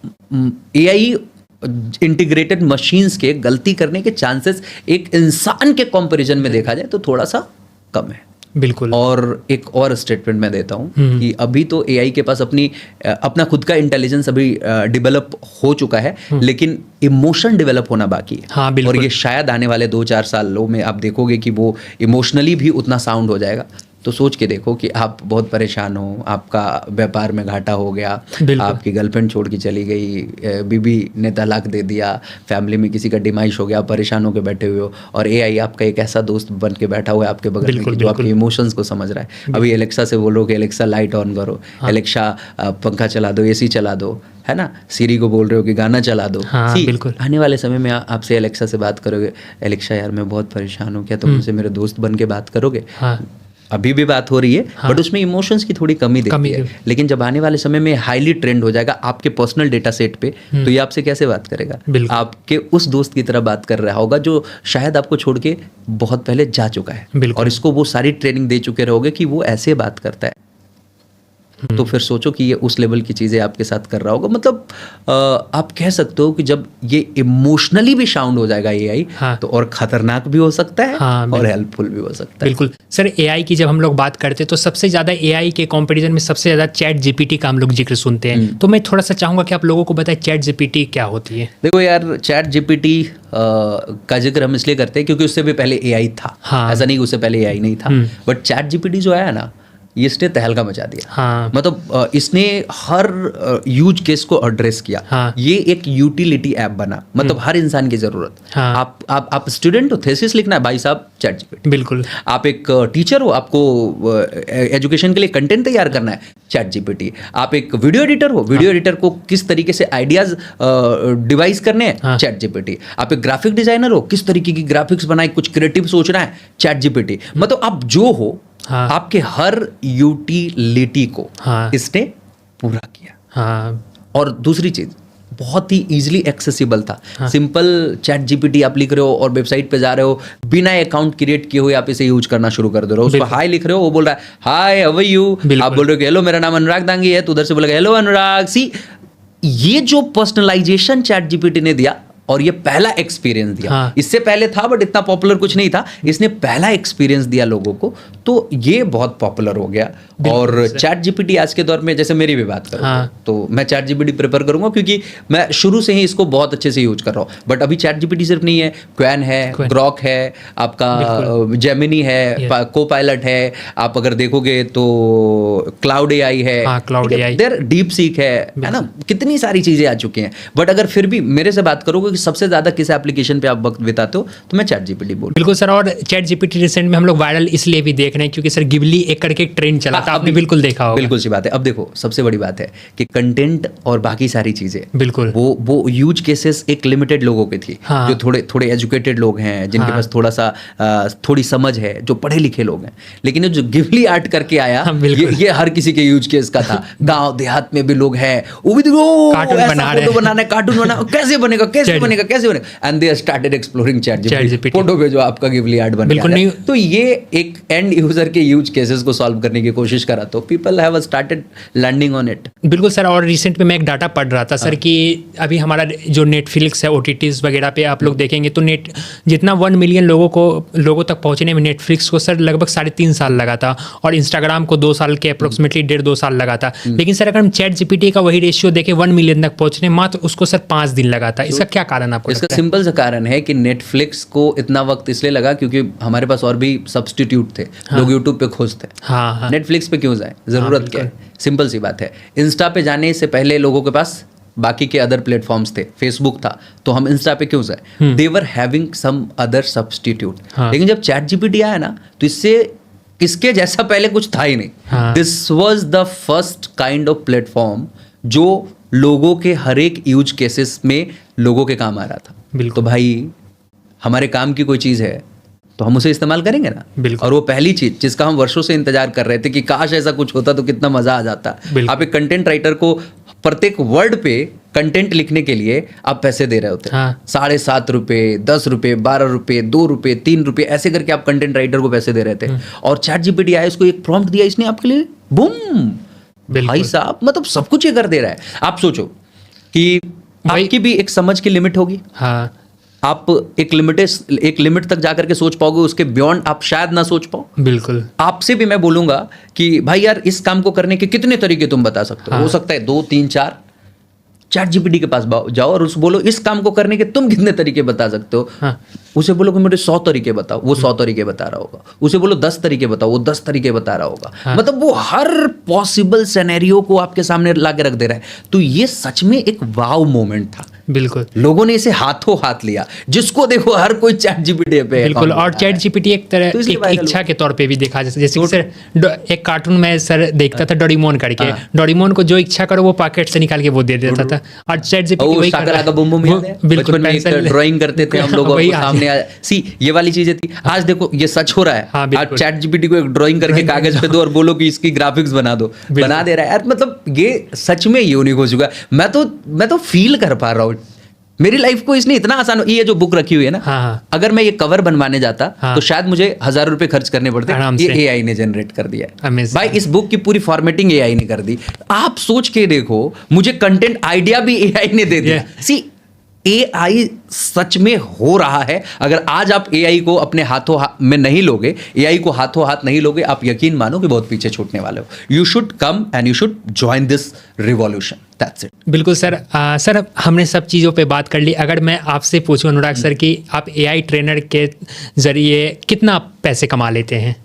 एआई इंटीग्रेटेड मशीन्स के गलती करने के चांसेस एक इंसान के कंपैरिजन में देखा जाए तो थोड़ा सा कम है। बिल्कुल। और एक और स्टेटमेंट मैं देता हूँ कि अभी तो एआई के पास अपना खुद का इंटेलिजेंस अभी डेवलप हो चुका है, लेकिन इमोशन डेवलप होना बाकी है। हाँ, बिल्कुल। और ये शायद आने वाले 2-4 सालों में आप देखोगे कि वो इमोशनली भी उतना साउंड हो जाएगा। तो सोच के देखो कि आप बहुत परेशान हो, आपका व्यापार में घाटा हो गया, आपकी गर्लफ्रेंड छोड़ के चली गई, बीबी ने तलाक दे दिया, फैमिली में किसी का डिमाइश हो गया, आप परेशान होकर बैठे हुए हो, और एआई आपका एक ऐसा दोस्त बन के बैठा हुआ है आपके बगल में जो आपके इमोशंस को समझ रहा है। अभी एलेक्सा से बोलो कि एलेक्सा लाइट ऑन करो, एलेक्सा पंखा चला दो, एसी चला दो, है ना। सीरी को बोल रहे हो कि गाना चला दो। बिल्कुल। आने वाले समय में आपसे एलेक्सा से बात करोगे, एलेक्सा यार मैं बहुत परेशान हूँ, क्या तुम मुझसे मेरे दोस्त बन के बात करोगे? अभी भी बात हो रही है, बट उसमें इमोशंस की थोड़ी कमी दिखती है। लेकिन जब आने वाले समय में हाईली ट्रेंड हो जाएगा आपके पर्सनल डेटा सेट पे, तो ये आपसे कैसे बात करेगा? आपके उस दोस्त की तरह बात कर रहा होगा जो शायद आपको छोड़ के बहुत पहले जा चुका है, और इसको वो सारी ट्रेनिंग दे चुके रहोगे कि वो ऐसे बात करता है। तो फिर सोचो कि ये उस लेवल की चीज़ें आपके साथ कर रहा होगा। मतलब आप कह सकते हो कि जब ये इमोशनली भी साउंड हो जाएगा एआई, तो और खतरनाक भी हो सकता है, और हेल्पफुल भी हो सकता है। बिल्कुल सर। एआई की जब हम लोग बात करते हैं तो सबसे ज़्यादा एआई के कंपैरिजन में सबसे ज़्यादा चैट जीपीटी का हम लोग जिक्र सुनते हैं। तो मैं थोड़ा सा चाहूँगा कि आप लोगों को बताएं चैट जीपीटी क्या होती है। देखो यार, चैट जीपीटी का जिक्र हम इसलिए करते हैं क्योंकि उससे भी पहले एआई था। ऐसा नहीं कि उससे पहले एआई नहीं था, बट चैट जीपीटी जो आया ना, इसने तहलका मचा दिया। मतलब इसने हर यूज केस को एड्रेस किया। ये एक यूटिलिटी ऐप बना, मतलब हर इंसान की जरूरत। आप स्टूडेंट हो, थीसिस लिखना है, भाई साहब चैट जीपीटी। बिल्कुल। आप एक टीचर हो, आपको एजुकेशन के लिए कंटेंट तैयार करना है, चैट जीपीटी। आप एक वीडियो एडिटर हो, वीडियो एडिटर को किस तरीके से आइडियाज डिवाइस करने हैं, चैट जीपीटी। आप एक ग्राफिक डिजाइनर हो, किस तरीके की ग्राफिक्स बनाए, कुछ क्रिएटिव सोचना है, चैट जीपीटी। मतलब आप जो हो, आपके हर यूटिलिटी को इसने पूरा किया। और दूसरी चीज, बहुत ही इजीली एक्सेसिबल था। सिंपल चैट जीपीटी आप लिख रहे हो और वेबसाइट पे जा रहे हो, बिना अकाउंट क्रिएट किए हुए आप इसे यूज करना शुरू कर दे रहे हो। उसको हाय लिख रहे हो, वो बोल रहा है हाय हाउ आर यू, आप बोल रहे हो कि हेलो मेरा नाम अनुराग दांगी है, तो उधर से बोलेगा हेलो अनुराग। सी, ये जो पर्सनलाइजेशन चैट जीपीटी ने दिया, और ये पहला एक्सपीरियंस दिया। हाँ। इससे पहले था बट इतना पॉपुलर कुछ नहीं था, इसने पहला एक्सपीरियंस दिया लोगों को, तो ये बहुत पॉपुलर हो गया। और चैट जीपीटी आज के दौर में, जैसे मेरी भी बात करूँ तो मैं चैट जीपीटी प्रेफर करूंगा, क्योंकि मैं शुरू से ही इसको बहुत अच्छे से यूज कर रहा हूँ। बट अभी चैट जीपीटी सिर्फ नहीं है, क्वैन है, ग्रॉक है, आपका जेमिनी है, को पायलट है, आप अगर देखोगे तो क्लाउड एआई है, देयर डीप सीक है ना, कितनी सारी चीजें आ चुकी हैं। बट अगर फिर भी मेरे से बात करोगे कि सबसे ज्यादा किस एप्लीकेशन पे आप वक्त बिताते हो, तो मैं चैट जीपीटी बोलूं। बिल्कुल सर, और चैट जीपीटी रिसेंट में हम लोग वायरल इसलिए भी देख रहे हैं क्योंकि सर गिबली एक करके एक ट्रेंड चला था, आपने बिल्कुल देखा होगा। बिल्कुल सी बात है। अब देखो, सबसे बड़ी बात है कि कंटेंट और बाकी सारी चीजें, बिल्कुल वो यूज केसेस एक लिमिटेड लोगों की थी। हाँ। जो थोड़े एजुकेटेड लोग हैं, जिनके पास थोड़ा सा थोड़ी समझ है, जो पढ़े लिखे लोग हैं। लेकिन जो गिबली आर्ट करके आया, ये हर किसी के यूज केस का था। गांव देहात में भी लोग हैं, वो भी कार्टून बना रहे हैं, बनाना, कार्टून बना, कैसे बनेगा, कैसे बनेगा, कैसे बनेगा, and they started exploring ChatGPT. Photo भेजो, आपका गिबली आर्ट बन गया। तो ये एक एंड यूजर के यूज केसेस को सॉल्व करने की कोशिश करा, तो people have started landing on it. बिल्कुल सर, और रिसेंट में मैं एक डाटा पढ़ रहा था सर कि अभी हमारा जो नेटफ्लिक्स है, ओटीटीज वगैरह पे आप लोग देखेंगे तो जितना 1 मिलियन लोगों तक पहुंचने में नेटफ्लिक्स को सर लगभग 3.5 साल लगा था, और इंस्टाग्राम को 2 साल के अप्रोक्सीमेटली 1.5-2 साल लगा था। लेकिन सर अगर हम चैट जीपीटी का वही रेशियो देखें 1 मिलियन तक पहुंचने, मात्र उसको सर 5 दिन लगा था। इसका क्या कारण आपको? इसका सिंपल सा कारण है कि नेटफ्लिक्स को इतना वक्त इसलिए लगा क्योंकि हमारे पास और भी सब्स्टिट्यूट थे। लोग यूट्यूब पे खोजते, नेटफ्लिक्स पे क्यों जाए, जरूरत क्या है? सिंपल सी बात है। इंस्टा पे जाने से पहले लोगों के पास बाकी के अदर प्लेटफॉर्म्स थे, फेसबुक था, तो हम इंस्टा पे क्यों जाए? They were having some other substitute. लेकिन जब चैट जीपीटी आया ना, तो इसके जैसा पहले कुछ था ही नहीं। This was the first kind of platform जो लोगों के हर एक यूज केसेस में लोगों के काम आ रहा था। तो भाई, हमारे काम की कोई चीज़ है तो हम उसे इस्तेमाल करेंगे ना। और वो पहली चीज जिसका हम वर्षों से इंतजार कर रहे थे कि काश ऐसा कुछ होता तो कितना मजा आ जाता। आप एक कंटेंट राइटर को प्रत्येक वर्ड पे कंटेंट लिखने के लिए आप पैसे दे रहे होते हैं। 7.5 रुपये, 10 रुपये, 12 रुपये, 2 रुपये, 3 रुपये, ऐसे करके आप कंटेंट राइटर को पैसे दे रहे थे। और चैट जीपीटी आया, इसको एक प्रॉम्प्ट दिया इसने आपके लिए, बूम, भाई साहब, मतलब सब कुछ ये कर दे रहा है। आप सोचो कि आपकी भी एक समझ की लिमिट होगी। हाँ, आप एक लिमिट तक जाकर के सोच पाओगे, उसके बियॉन्ड आप शायद ना सोच पाओ। बिल्कुल। आपसे भी मैं बोलूंगा कि भाई यार, इस काम को करने के कितने तरीके तुम बता सकते हो सकता है 2, 3, 4। चैट जीपीटी के पास जाओ और उसको बोलो इस काम को करने के तुम कितने तरीके बता सकते हो। उसे बोलो कि मुझे 100 तरीके बताओ, वो 100 तरीके बता रहा होगा। उसे बोलो 10 तरीके बताओ, वो 10 तरीके बता रहा होगा। मतलब वो हर पॉसिबल सिनेरियो को आपके सामने ला के रख दे रहा है। तो ये सच में एक वाव मोमेंट था। बिल्कुल, लोगों ने इसे हाथों हाथ लिया, जिसको देखो हर कोई चैट जीपीटी पे। बिल्कुल, और चैट जीपीटी एक तरह एक इच्छा के तौर पे भी देखा जैसे कि सर एक कार्टून में सर देखता था डोरेमोन करके, डोरेमोन को जो इच्छा करो वो पॉकेट से निकाल के वो दे देता था। और चैट जीपीटी वही कर रहा है। बिल्कुल, ड्राइंग करते थे हम लोग, सामने सी ये वाली चीजें थी। आज देखो ये सच हो रहा है। आज चैट जीपीटी को एक ड्राइंग करके कागज पे दो और बोलो कि इसकी ग्राफिक्स बना दो, बना दे रहा है यार। मतलब ये सच में यूनिक हो चुका है। मैं तो फील कर पा रहा हूँ मेरी लाइफ को इसने इतना आसान। ये जो बुक रखी हुई है ना, अगर मैं ये कवर बनवाने जाता तो शायद मुझे 1000 रुपए खर्च करने पड़ते। ये एआई ने जनरेट कर दिया है भाई। इस बुक की पूरी फॉर्मेटिंग एआई ने कर दी। आप सोच के देखो, मुझे कंटेंट आइडिया भी एआई ने दे दिया। सी, एआई सच में हो रहा है। अगर आज आप एआई को अपने हाथों में नहीं लोगे, एआई को हाथों हाथ नहीं लोगे, आप यकीन मानो कि बहुत पीछे छूटने वाले हो। You should come and you should join this revolution. That's it. बिल्कुल सर। सर हमने सब चीज़ों पे बात कर ली। अगर मैं आपसे पूछूं अनुराग सर कि आप एआई ट्रेनर के जरिए कितना पैसे कमा लेते हैं?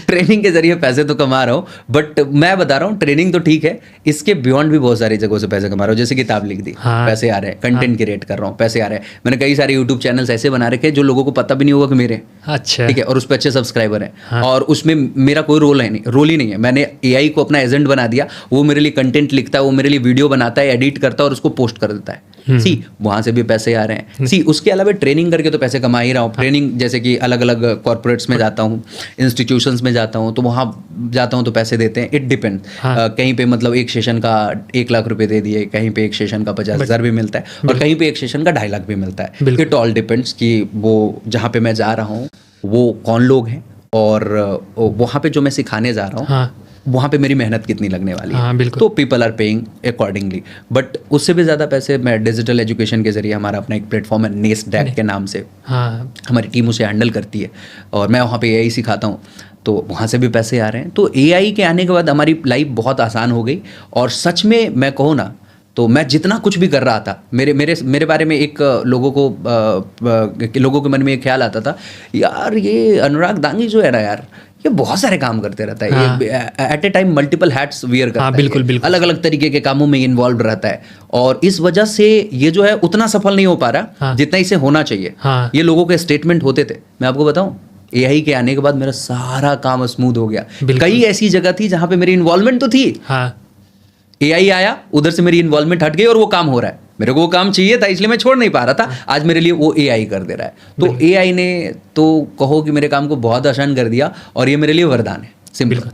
ट्रेनिंग के जरिए पैसे तो कमा रहा हूँ, बट मैं बता रहा हूँ ट्रेनिंग तो ठीक है, इसके बियॉन्ड भी बहुत सारी जगहों से पैसे कमा रहा हूँ। जैसे किताब लिख दी, पैसे आ रहे हैं। कंटेंट क्रिएट कर रहा हूँ, पैसे आ रहे हैं। मैंने कई सारे यूट्यूब चैनल्स ऐसे बना रखे हैं जो लोगों को पता भी नहीं होगा कि मेरे, अच्छा, ठीक है, और उस पर अच्छे सब्सक्राइबर हैं। और उसमें मेरा कोई रोल ही नहीं है। मैंने एआई को अपना एजेंट बना दिया। वो मेरे लिए कंटेंट लिखता है, वो मेरे लिए वीडियो बनाता है, एडिट करता है और उसको पोस्ट कर देता है। सी, वहां से भी पैसे आ रहे हैं। सी, उसके अलावा ट्रेनिंग करके तो पैसे कमा ही रहा हूँ। ट्रेनिंग जैसे कि अलग अलग कॉर्पोरेट्स में जाता हूँ, इंस्टीट्यूशंस में जाता हूँ, तो वहाँ जाता हूँ तो पैसे देते हैं। It depend. कहीं पे मतलब एक सेशन का 1 लाख रुपए दे दिए, कहीं पे एक सेशन का 50,000 भी मिलता है, और कहीं पे एक सेशन का 2.5 लाख भी मिलता है। इट ऑल डिपेंड्स कि वो जहाँ पे मैं जा रहा हूँ वो कौन लोग हैं, और वहाँ पे जो मैं सिखाने जा रहा हूँ वहाँ पे मेरी मेहनत कितनी लगने वाली है। बिल्कुल। तो people are paying accordingly, but उससे भी ज़्यादा पैसे मैं डिजिटल एजुकेशन के जरिए, हमारा अपना एक प्लेटफॉर्म है नेस्टडैक के नाम से, हमारी टीम उसे हैंडल करती है और मैं वहाँ पे AI सिखाता हूँ, तो वहाँ से भी पैसे आ रहे हैं। तो AI के आने के बाद हमारी लाइफ बहुत आसान हो गई। और सच में मैं कहूँ ना, तो मैं जितना कुछ भी कर रहा था, मेरे बारे में एक लोगों के मन में एक ख्याल आता था, यार ये अनुराग दांगी जो है ना यार, ये बहुत सारे काम करते रहता है, ये at a time multiple hats wear करता है, बिल्कुल। अलग अलग तरीके के कामों में इन्वॉल्व रहता है, और इस वजह से ये जो है उतना सफल नहीं हो पा रहा जितना इसे होना चाहिए। ये लोगों के स्टेटमेंट होते थे। मैं आपको बताऊं, AI के आने के बाद मेरा सारा काम स्मूथ हो गया। कई ऐसी जगह थी जहां पे मेरी इन्वॉल्वमेंट तो थी, AI आया, उधर से मेरी इन्वॉल्वमेंट हट गई और वो काम हो रहा है। मेरे को वो काम चाहिए था, इसलिए मैं छोड़ नहीं पा रहा था। आज मेरे लिए वो AI कर दे रहा है। तो AI ने तो कहो कि मेरे काम को बहुत आसान कर दिया, और ये मेरे लिए वरदान है। सिंपल।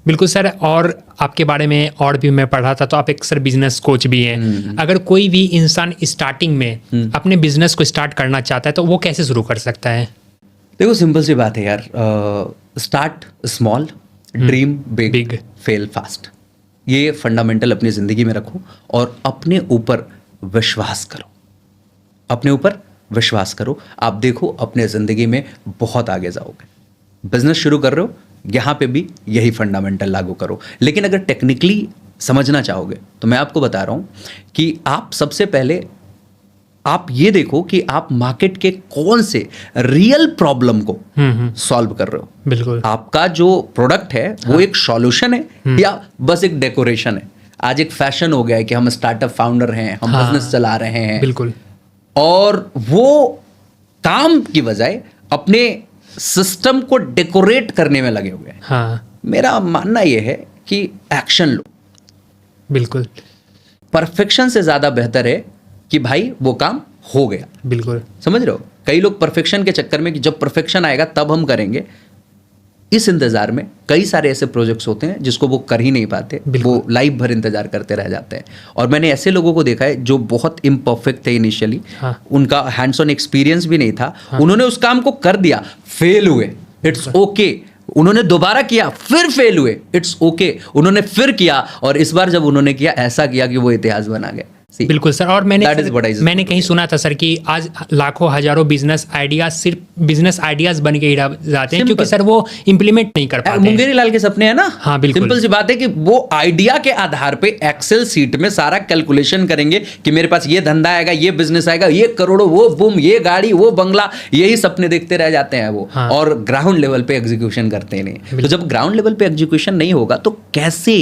बिल्कुल सर। और आपके बारे में और भी मैं पढ़ा था, तो आप एक सर बिजनेस कोच भी हैं। अगर कोई भी इंसान स्टार्टिंग में अपने बिजनेस को स्टार्ट करना चाहता है तो वो कैसे शुरू कर सकता है? देखो सिंपल सी बात है यार, start small, dream big, fail fast. ये फंडामेंटल अपनी ज़िंदगी में रखो और अपने ऊपर विश्वास करो। अपने ऊपर विश्वास करो, आप देखो अपने ज़िंदगी में बहुत आगे जाओगे। बिजनेस शुरू कर रहे हो, यहाँ पे भी यही फंडामेंटल लागू करो। लेकिन अगर टेक्निकली समझना चाहोगे तो मैं आपको बता रहा हूँ कि आप सबसे पहले आप ये देखो कि आप मार्केट के कौन से रियल प्रॉब्लम को सॉल्व कर रहे हो। बिल्कुल। आपका जो प्रोडक्ट है वो एक सॉल्यूशन है या बस एक डेकोरेशन है। आज एक फैशन हो गया है कि हम स्टार्टअप फाउंडर हैं, हम बिजनेस चला रहे हैं। बिल्कुल। और वो काम की बजाय अपने सिस्टम को डेकोरेट करने में लगे हुए हैं। मेरा मानना यह है कि एक्शन लो। बिल्कुल। परफेक्शन से ज्यादा बेहतर है कि भाई वो काम हो गया। बिल्कुल। समझ रहे हो? कई लोग परफेक्शन के चक्कर में कि जब परफेक्शन आएगा तब हम करेंगे, इस इंतजार में कई सारे ऐसे प्रोजेक्ट्स होते हैं जिसको वो कर ही नहीं पाते, वो लाइफ भर इंतजार करते रह जाते हैं। और मैंने ऐसे लोगों को देखा है जो बहुत इम्परफेक्ट थे इनिशियली, उनका हैंड्स ऑन एक्सपीरियंस भी नहीं था, उन्होंने उस काम को कर दिया, फेल हुए, इट्स ओके। उन्होंने दोबारा किया, फिर फेल हुए, इट्स ओके। उन्होंने फिर किया, और इस बार जब उन्होंने किया, ऐसा किया कि वो इतिहास बना गए। बिल्कुल सर। और मैंने कहीं सुना था सर कि आज लाखों हजारों बिजनेस आइडियाज सिर्फ बिजनेस आइडियाज बन के ही जाते हैं, क्योंकि सर वो इंप्लीमेंट नहीं कर पाते। मुंगेरी लाल के सपने है ना। हाँ बिल्कुल। सिंपल सी बात है कि वो आइडिया के आधार पे एक्सेल सीट में सारा कैलकुलेशन करेंगे कि मेरे पास ये धंधा आएगा, ये बिजनेस आएगा, ये करोड़ों, वो बूम, ये गाड़ी, वो बंगला, यही सपने देखते रह जाते हैं वो। और ग्राउंड लेवल पे एग्जीक्यूशन करते नहीं। तो जब ग्राउंड लेवल पे एग्जीक्यूशन नहीं होगा तो कैसे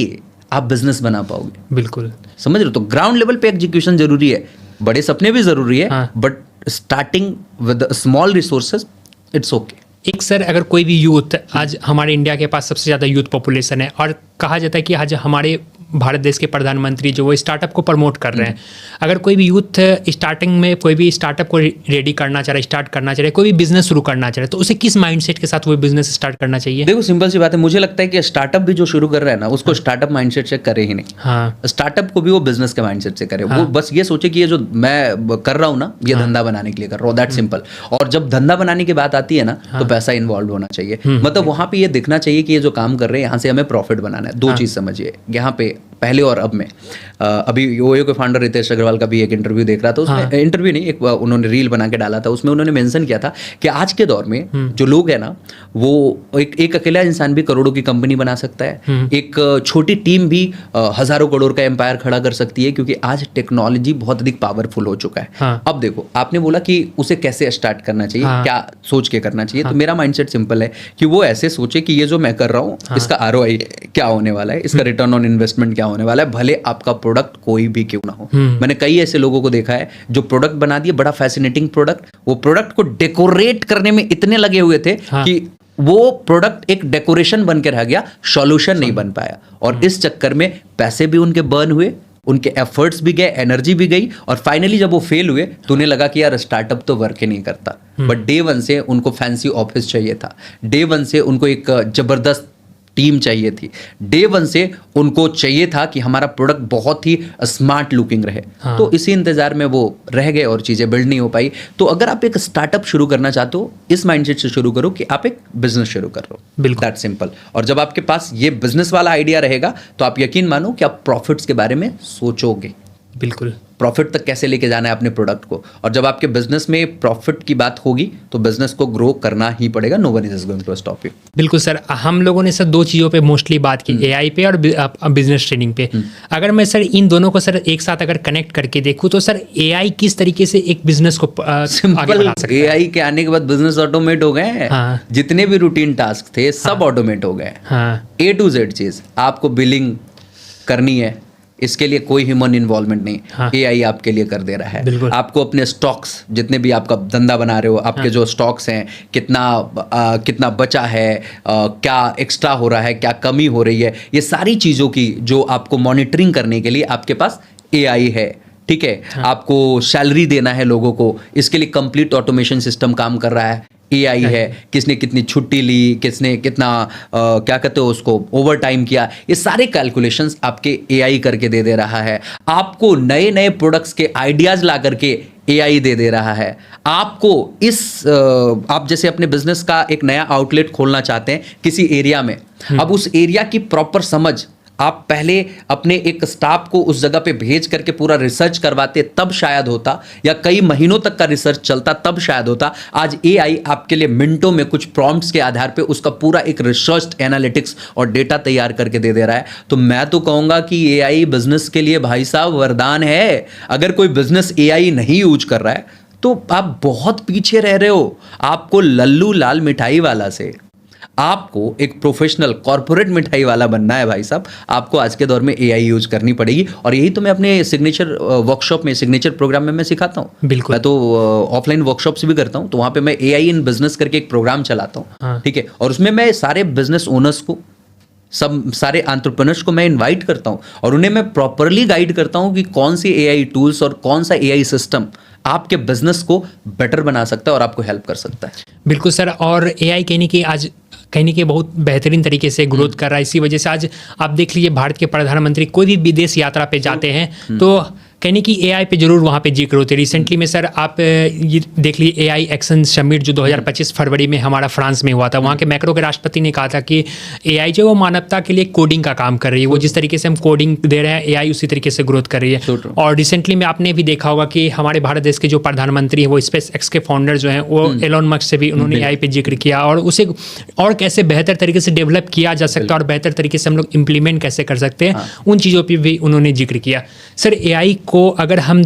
आप बिजनेस बना पाओगे? बिल्कुल। समझ रहे हो? तो ग्राउंड लेवल पे एग्जीक्यूशन जरूरी है, बड़े सपने भी जरूरी है, but starting with small resources, it's okay. एक सर, अगर कोई भी यूथ, आज हमारे इंडिया के पास सबसे ज़्यादा यूथ पॉपुलेशन है, और कहा जाता है कि आज हमारे भारत देश के प्रधानमंत्री जो वो स्टार्टअप को प्रमोट कर रहे हैं। अगर कोई भी यूथ स्टार्टिंग में कोई भी स्टार्टअप को रेडी करना चाह रहा है, स्टार्ट करना चाह रहा है, कोई भी बिजनेस शुरू करना चाह रहा है, तो उसे किस माइंडसेट के साथ वो बिजनेस स्टार्ट करना चाहिए? देखो सिंपल सी बात है, मुझे लगता है कि स्टार्टअप भी जो शुरू कर रहा है ना, उसको स्टार्टअप माइंडसेट से करे ही नहीं। स्टार्टअप को भी वो बिजनेस के माइंडसेट से करे। वो बस ये सोचे कि ये जो मैं कर रहा हूँ ना, ये धंधा बनाने के लिए कर रहा हूँ, दैट सिंपल। और जब धंधा बनाने की बात आती है ना, तो पैसा इन्वॉल्व होना चाहिए। मतलब वहां पे ये दिखना चाहिए कि ये जो काम कर रहे हैं, यहाँ से हमें प्रॉफिट बनाना है। दो चीज समझिए यहाँ पे, पहले और अब में। अभी ओयो के फाउंडर रितेश अग्रवाल का भी एक इंटरव्यू देख रहा था, उसमें इंटरव्यू नहीं, एक उन्होंने रील बना के डाला था, उसमें उन्होंने मेंशन किया था कि आज के दौर में जो लोग हैं ना, वो एक अकेला इंसान भी करोड़ों की कंपनी बना सकता है, एक छोटी टीम भी हजारों करोड़ का एम्पायर खड़ा कर सकती है, क्योंकि आज टेक्नोलॉजी बहुत अधिक पावरफुल हो चुका है। अब देखो, आपने बोला कि उसे कैसे स्टार्ट करना चाहिए, क्या सोच के करना चाहिए, तो मेरा माइंडसेट सिंपल है कि वो ऐसे सोचे कि ये जो मैं कर रहा हूँ, इसका ROI क्या होने वाला है, इसका रिटर्न ऑन इन्वेस्टमेंट क्या होने वाला है, भले आपका प्रोडक्ट कोई भी क्यों ना हो। मैंने कई ऐसे लोगों को देखा है जो प्रोडक्ट बना दिए, बड़ा फैसिनेटिंग प्रोडक्ट, वो प्रोडक्ट को डेकोरेट करने में इतने लगे हुए थे कि वो प्रोडक्ट एक डेकोरेशन बन के रह गया, सॉल्यूशन नहीं बन पाया। और इस चक्कर में पैसे भी उनके बर्न हुए, उनके एफर्ट्स भी गए, एनर्जी भी गई, और फाइनली जब वो फेल हुए तो उन्हें लगा कि यार स्टार्टअप तो वर्क ही नहीं करता। बट डे वन से उनको फैंसी ऑफिस चाहिए था, डे वन से उनको एक जबरदस्त टीम चाहिए थी, डे वन से उनको चाहिए था कि हमारा प्रोडक्ट बहुत ही स्मार्ट लुकिंग रहे। हाँ। तो इसी इंतजार में वो रह गए और चीज़ें बिल्ड नहीं हो पाई। तो अगर आप एक स्टार्टअप शुरू करना चाहते हो, इस माइंडसेट से शुरू करो कि आप एक बिजनेस शुरू कर रहे हो, बिल्कुल दैट सिंपल। और जब आपके पास ये बिजनेस वाला आइडिया रहेगा तो आप यकीन मानो कि आप प्रॉफिट्स के बारे में सोचोगे। बिल्कुल, प्रॉफिट तक कैसे लेके जाना है अपने प्रोडक्ट को। और जब आपके बिजनेस में प्रॉफिट की बात होगी तो बिजनेस को ग्रो करना ही पड़ेगा। No one is going to stop you. बिल्कुल सर, हम लोगों ने सर दो चीज़ों पे मोस्टली बात की, एआई पे और बिजनेस ट्रेनिंग पे। अगर मैं सर इन दोनों को सर एक साथ अगर कनेक्ट करके देखूँ तो सर एआई किस तरीके से एक बिजनेस को आगे बढ़ा सकता है? एआई के आने के बाद बिजनेस ऑटोमेट हो गए हैं। हाँ। जितने भी रूटीन टास्क थे सब ऑटोमेट हो गए। हाँ, A to Z चीज आपको बिलिंग करनी है, इसके लिए कोई ह्यूमन इन्वॉल्वमेंट नहीं। हाँ। एआई आपके लिए कर दे रहा है। बिल्कुल। आपको अपने स्टॉक्स, जितने भी आपका धंधा बना रहे हो, आपके जो स्टॉक्स हैं, कितना बचा है, क्या एक्स्ट्रा हो रहा है, क्या कमी हो रही है, ये सारी चीज़ों की जो आपको मॉनिटरिंग करने के लिए आपके पास एआई है। ठीक है। हाँ। आपको सैलरी देना है लोगों को, इसके लिए कंप्लीट ऑटोमेशन सिस्टम काम कर रहा है, एआई है। किसने कितनी छुट्टी ली, किसने कितना क्या कहते हो उसको ओवर टाइम किया, ये सारे कैलकुलेशंस आपके एआई करके दे रहा है। आपको नए नए प्रोडक्ट्स के आइडियाज ला करके एआई दे रहा है। आपको आप जैसे अपने बिजनेस का एक नया आउटलेट खोलना चाहते हैं किसी एरिया में, अब उस एरिया की प्रॉपर समझ आप पहले अपने एक स्टाफ को उस जगह पे भेज करके पूरा रिसर्च करवाते तब शायद होता, या कई महीनों तक का रिसर्च चलता तब शायद होता। आज एआई आपके लिए मिनटों में कुछ प्रॉम्प्ट्स के आधार पे उसका पूरा एक रिसर्च एनालिटिक्स और डेटा तैयार करके दे रहा है। तो मैं तो कहूँगा कि एआई बिजनेस के लिए भाई साहब वरदान है। अगर कोई बिजनेस एआई नहीं यूज कर रहा है तो आप बहुत पीछे रह रहे हो। आपको लल्लू लाल मिठाई वाला से आपको एक प्रोफेशनल कॉर्पोरेट मिठाई वाला बनना है भाई साहब। आपको आज के दौर में एआई यूज करनी पड़ेगी। और यही तो मैं अपने सिग्नेचर वर्कशॉप में, सिग्नेचर प्रोग्राम में मैं सिखाता हूँ। बिल्कुल। मैं तो ऑफलाइन वर्कशॉप्स भी करता हूँ, तो वहाँ पे मैं एआई इन बिजनेस करके एक प्रोग्राम चलाता हूँ। हाँ। ठीक है। और उसमें मैं सारे बिजनेस ओनर्स को, सब सारे एंटरप्रेन्योर्स को मैं इनवाइट करता हूँ और उन्हें मैं प्रॉपरली गाइड करता हूँ कि कौन सी एआई टूल्स और कौन सा एआई सिस्टम आपके बिजनेस को बेटर बना सकता है और आपको हेल्प कर सकता है। बिल्कुल सर। और एआई कहने के बहुत बेहतरीन तरीके से ग्रोथ कर रहा है। इसी वजह से आज आप देख लीजिए, भारत के प्रधानमंत्री कोई भी विदेश यात्रा पे जाते हैं तो कहने की एआई पे जरूर वहाँ पे जिक्र होते हैं। रिसेंटली में सर आप ये देख लीजिए, एआई एक्शन समिट जो 2025 फरवरी में हमारा फ्रांस में हुआ था, वहाँ के मैक्रो के राष्ट्रपति ने कहा था कि एआई जो वो मानवता के लिए कोडिंग का काम कर रही है। वो जिस तरीके से हम कोडिंग दे रहे हैं, एआई उसी तरीके से ग्रोथ कर रही है। और रिसेंटली में आपने भी देखा होगा कि हमारे भारत देश के जो प्रधानमंत्री है वो स्पेस एक्स के फाउंडर जो हैं वो एलोन मस्क से भी उन्होंने एआई पे जिक्र किया और उसे और कैसे बेहतर तरीके से डेवलप किया जा सकता है और बेहतर तरीके से हम लोग इम्प्लीमेंट कैसे कर सकते हैं, उन चीज़ों पर भी उन्होंने जिक्र किया। सर एआई को अगर हम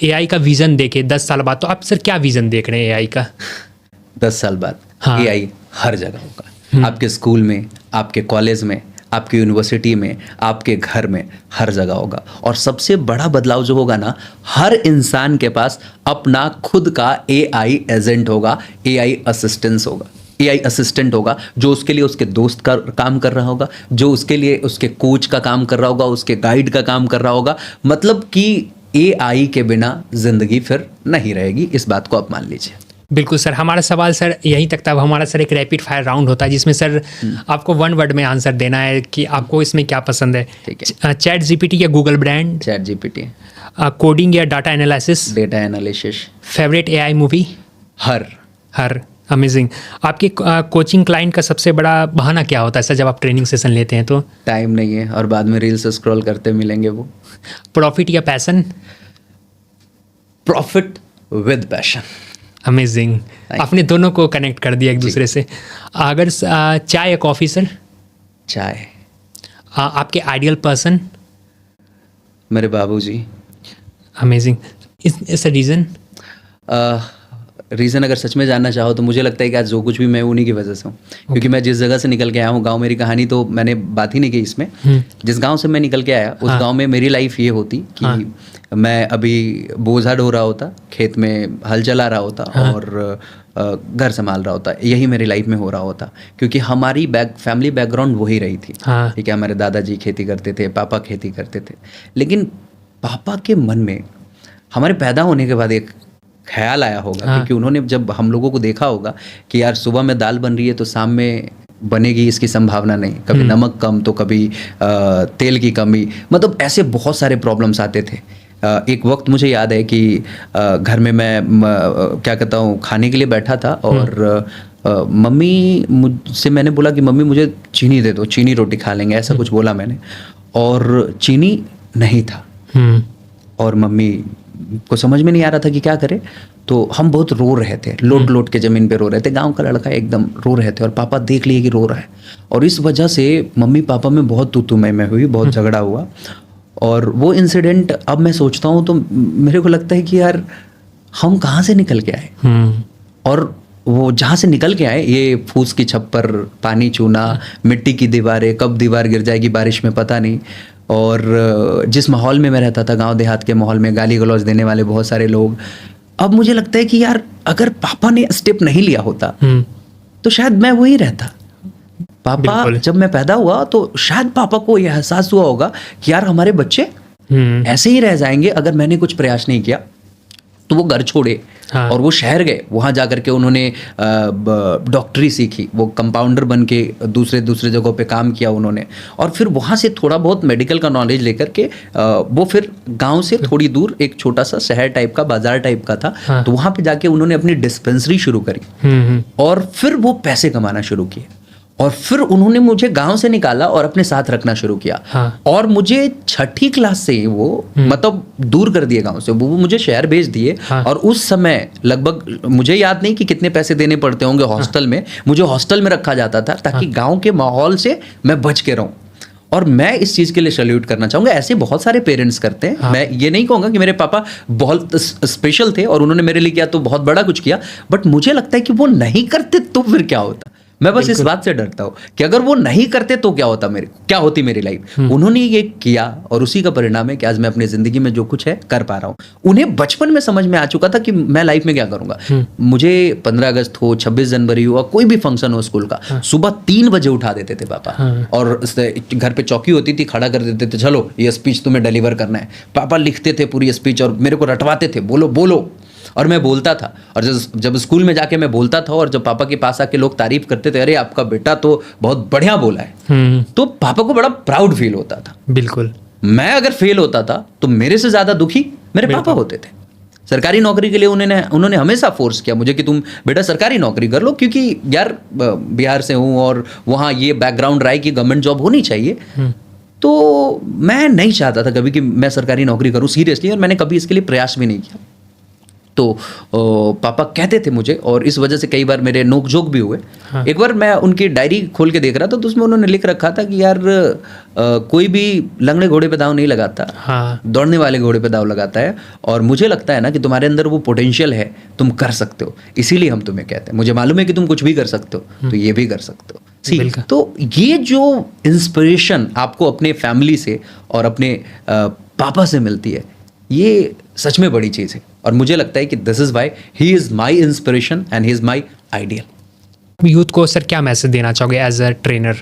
एआई का विजन देखें 10 साल बाद, तो आप सर क्या विजन देख रहे हैं एआई का? 10 साल बाद हाँ। एआई हर जगह होगा। आपके स्कूल में, आपके कॉलेज में, आपकी यूनिवर्सिटी में, आपके घर में, हर जगह होगा। और सबसे बड़ा बदलाव जो होगा ना, हर इंसान के पास अपना खुद का एआई एजेंट होगा, एआई असिस्टेंस होगा, एआई असिस्टेंट होगा जो उसके लिए उसके दोस्त का काम कर रहा होगा, जो उसके लिए उसके कोच का काम कर रहा होगा, उसके गाइड का काम कर रहा होगा। मतलब कि एआई के बिना जिंदगी फिर नहीं रहेगी। इस बात को आप मान लीजिए। बिल्कुल सर। हमारा सवाल सर यहीं तक था। हमारा सर एक रैपिड फायर राउंड होता है जिसमें सर आपको 1 वर्ड में आंसर देना है कि आपको इसमें क्या पसंद है। ठीक है। चैट जीपीटी या Google brand? Chat GPT. Coding या data analysis? Data analysis. Favourite AI movie? Her. Amazing. आपके कोचिंग क्लाइंट का सबसे बड़ा बहाना क्या होता है सर जब आप ट्रेनिंग सेशन लेते हैं तो? टाइम नहीं है और बाद में रील्स स्क्रॉल करते मिलेंगे वो। प्रॉफिट या passion? Profit with passion. Amazing. आपने दोनों को कनेक्ट कर दिया एक दूसरे से। अगर चाय या कॉफ़ी सर? चाय। आपके आइडियल पर्सन? मेरे बाबूजी। अमेजिंग। इस रीज़न? रीज़न अगर सच में जानना चाहो तो मुझे लगता है कि आज जो कुछ भी मैं उन्हीं की वजह से हूँ। क्योंकि मैं जिस जगह से निकल के आया हूँ, गांव मेरी कहानी तो मैंने बात ही नहीं की इसमें। जिस गांव से मैं निकल के आया उस गांव में मेरी लाइफ ये होती कि मैं अभी बोझा ढो रहा होता, खेत में हल चला रहा होता और घर संभाल रहा होता। यही मेरी लाइफ में हो रहा होता क्योंकि हमारी फैमिली बैकग्राउंड वही रही थी। ठीक है। हमारे दादाजी खेती करते थे, पापा खेती करते थे। लेकिन पापा के मन में हमारे पैदा होने के बाद एक ख्याल आया होगा क्योंकि उन्होंने जब हम लोगों को देखा होगा कि यार सुबह में दाल बन रही है तो शाम में बनेगी इसकी संभावना नहीं, कभी नमक कम तो कभी तेल की कमी, मतलब ऐसे बहुत सारे प्रॉब्लम्स आते थे। एक वक्त मुझे याद है कि घर में मैं क्या कहता हूँ खाने के लिए बैठा था और मम्मी मुझसे मैंने बोला कि मम्मी मुझे चीनी दे दो, चीनी रोटी खा लेंगे, ऐसा कुछ बोला मैंने, और चीनी नहीं था और मम्मी को समझ में नहीं आ रहा था कि क्या करे। तो हम बहुत रो रहे थे, लोट लोट के ज़मीन पे रो रहे थे, गांव का लड़का एकदम रो रहे थे और पापा देख लिए कि रो रहा है और इस वजह से मम्मी पापा में बहुत तू-तू मैं हुई, बहुत झगड़ा हुआ। और वो इंसिडेंट अब मैं सोचता हूँ तो मेरे को लगता है कि यार हम कहाँ से निकल के आए, और वो जहाँ से निकल के आए, ये फूस की छप्पर, पानी चूना, मिट्टी की दीवारें, कब दीवार गिर जाएगी बारिश में पता नहीं, और जिस माहौल में मैं रहता था गांव देहात के माहौल में, गाली गलौज देने वाले बहुत सारे लोग। अब मुझे लगता है कि यार अगर पापा ने स्टेप नहीं लिया होता तो शायद मैं वही रहता। पापा जब मैं पैदा हुआ तो शायद पापा को यह एहसास हुआ होगा कि यार हमारे बच्चे ऐसे ही रह जाएंगे अगर मैंने कुछ प्रयास नहीं किया। तो वो घर छोड़े और वो शहर गए, वहाँ जाकर के उन्होंने डॉक्टरी सीखी, वो कंपाउंडर बन के दूसरे जगहों पे काम किया उन्होंने, और फिर वहाँ से थोड़ा बहुत मेडिकल का नॉलेज लेकर के वो फिर गांव से थोड़ी दूर एक छोटा सा शहर टाइप का, बाजार टाइप का था, तो वहाँ पे जाके उन्होंने अपनी डिस्पेंसरी शुरू करी और फिर वो पैसे कमाना शुरू किए और फिर उन्होंने मुझे गांव से निकाला और अपने साथ रखना शुरू किया। और मुझे 6ठी क्लास से ही वो मतलब दूर कर दिए गांव से, वो मुझे शहर भेज दिए। और उस समय लगभग मुझे याद नहीं कि कितने पैसे देने पड़ते होंगे हॉस्टल में, मुझे हॉस्टल में रखा जाता था ताकि गांव के माहौल से मैं बच के रहूं। और मैं इस चीज़ के लिए सैल्यूट करना चाहूँगा, ऐसे बहुत सारे पेरेंट्स करते हैं। मैं ये नहीं कहूँगा कि मेरे पापा बहुत स्पेशल थे और उन्होंने मेरे लिए किया तो बहुत बड़ा कुछ किया, बट मुझे लगता है कि वो नहीं करते तो फिर क्या होता। मैं बस इस बात से डरता हूँ कि अगर वो नहीं करते तो क्या होती मेरी लाइफ। उन्होंने ये किया और उसी का परिणाम है कि आज मैं अपनी जिंदगी में जो कुछ है कर पा रहा हूँ। उन्हें बचपन में समझ में आ चुका था कि मैं लाइफ में क्या करूंगा। मुझे 15 अगस्त हो, 26 जनवरी हुआ, कोई भी फंक्शन हो स्कूल का, सुबह 3 बजे उठा देते थे पापा और घर पे चौकी होती थी, खड़ा कर देते थे, चलो ये स्पीच तुम्हें डिलीवर करना है। पापा लिखते थे पूरी स्पीच और मेरे को रटवाते थे, बोलो बोलो, और मैं बोलता था। और जब स्कूल में जाके मैं बोलता था और जब पापा के पास आके लोग तारीफ करते थे, अरे आपका बेटा तो बहुत बढ़िया बोला है, तो पापा को बड़ा प्राउड फील होता था। बिल्कुल। मैं अगर फेल होता था तो मेरे से ज्यादा दुखी मेरे पापा होते थे। सरकारी नौकरी के लिए उन्होंने हमेशा फोर्स किया मुझे कि तुम बेटा सरकारी नौकरी कर लो, क्योंकि यार बिहार से हूँ और वहाँ ये बैकग्राउंड रहा है कि गवर्नमेंट जॉब होनी चाहिए। तो मैं नहीं चाहता था कभी कि मैं सरकारी नौकरी करूँ सीरियसली, और मैंने कभी इसके लिए प्रयास भी नहीं किया। तो पापा कहते थे मुझे, और इस वजह से कई बार मेरे नोक झोंक भी हुए। एक बार मैं उनकी डायरी खोल के देख रहा था तो उसमें उन्होंने लिख रखा था कि यार कोई भी लंगड़े घोड़े पे दाव नहीं लगाता, दौड़ने वाले घोड़े पे दाव लगाता है। और मुझे लगता है ना कि तुम्हारे अंदर वो पोटेंशियल है, तुम कर सकते हो, इसीलिए हम तुम्हें कहते हैं। मुझे मालूम है कि तुम कुछ भी कर सकते हो, तो ये भी कर सकते हो। तो ये जो इंस्पिरेशन आपको अपने फैमिली से और अपने पापा से मिलती है, ये सच में बड़ी चीज़ है। और मुझे लगता है कि this is why he is my inspiration and he is my ideal. Youth को सर क्या मैसेज देना चाहोगे एज अ ट्रेनर?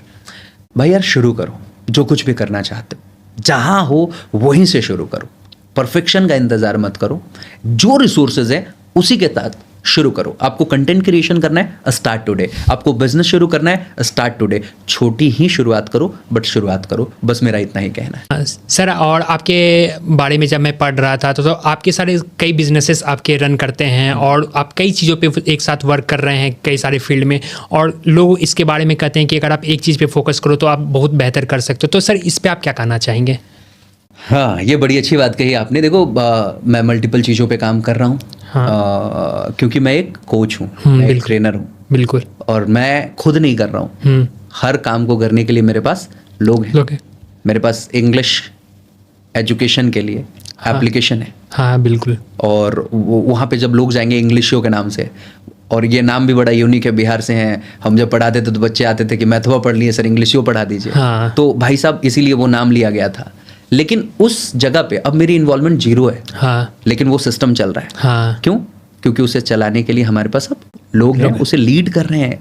भाई यार शुरू करो, जो कुछ भी करना चाहते हो जहाँ हो वहीं से शुरू करो। परफेक्शन का इंतजार मत करो, जो रिसोर्सेज है उसी के साथ शुरू करो। आपको कंटेंट क्रिएशन करना है, स्टार्ट टुडे। आपको बिजनेस शुरू करना है, स्टार्ट टुडे। छोटी ही शुरुआत करो, बट शुरुआत करो। बस मेरा इतना ही कहना है। सर, और आपके बारे में जब मैं पढ़ रहा था तो आपके सारे कई बिजनेसेस आपके रन करते हैं और आप कई चीज़ों पे एक साथ वर्क कर रहे हैं कई सारे फील्ड में, और लोग इसके बारे में कहते हैं कि अगर आप एक चीज़ पे फोकस करो तो आप बहुत बेहतर कर सकते हो। तो सर इस पर आप क्या कहना चाहेंगे? हाँ, ये बड़ी अच्छी बात कही आपने। देखो मैं मल्टीपल चीज़ों पे काम कर रहा हूँ। क्योंकि मैं एक कोच हूँ, मैं एक ट्रेनर हूँ। बिल्कुल। और मैं खुद नहीं कर रहा हूँ, हर काम को करने के लिए मेरे पास लोग हैं। मेरे पास इंग्लिश एजुकेशन के लिए एप्लीकेशन है। हाँ बिल्कुल। और वहाँ पे जब लोग जाएंगे इंग्लिशियों के नाम से, और ये नाम भी बड़ा यूनिक है, बिहार से हैं हम। जब पढ़ाते थे तो बच्चे आते थे कि मैथवा पढ़ लिए सर, इंग्लिशियों पढ़ा दीजिए। तो भाई साहब इसीलिए वो नाम लिया गया था। लेकिन उस जगह पे अब मेरी इन्वॉल्वमेंट 0 है। लेकिन वो सिस्टम चल रहा है। क्यों? क्योंकि उसे चलाने के लिए हमारे पास अब लोग हैं, उसे लीड कर रहे हैं।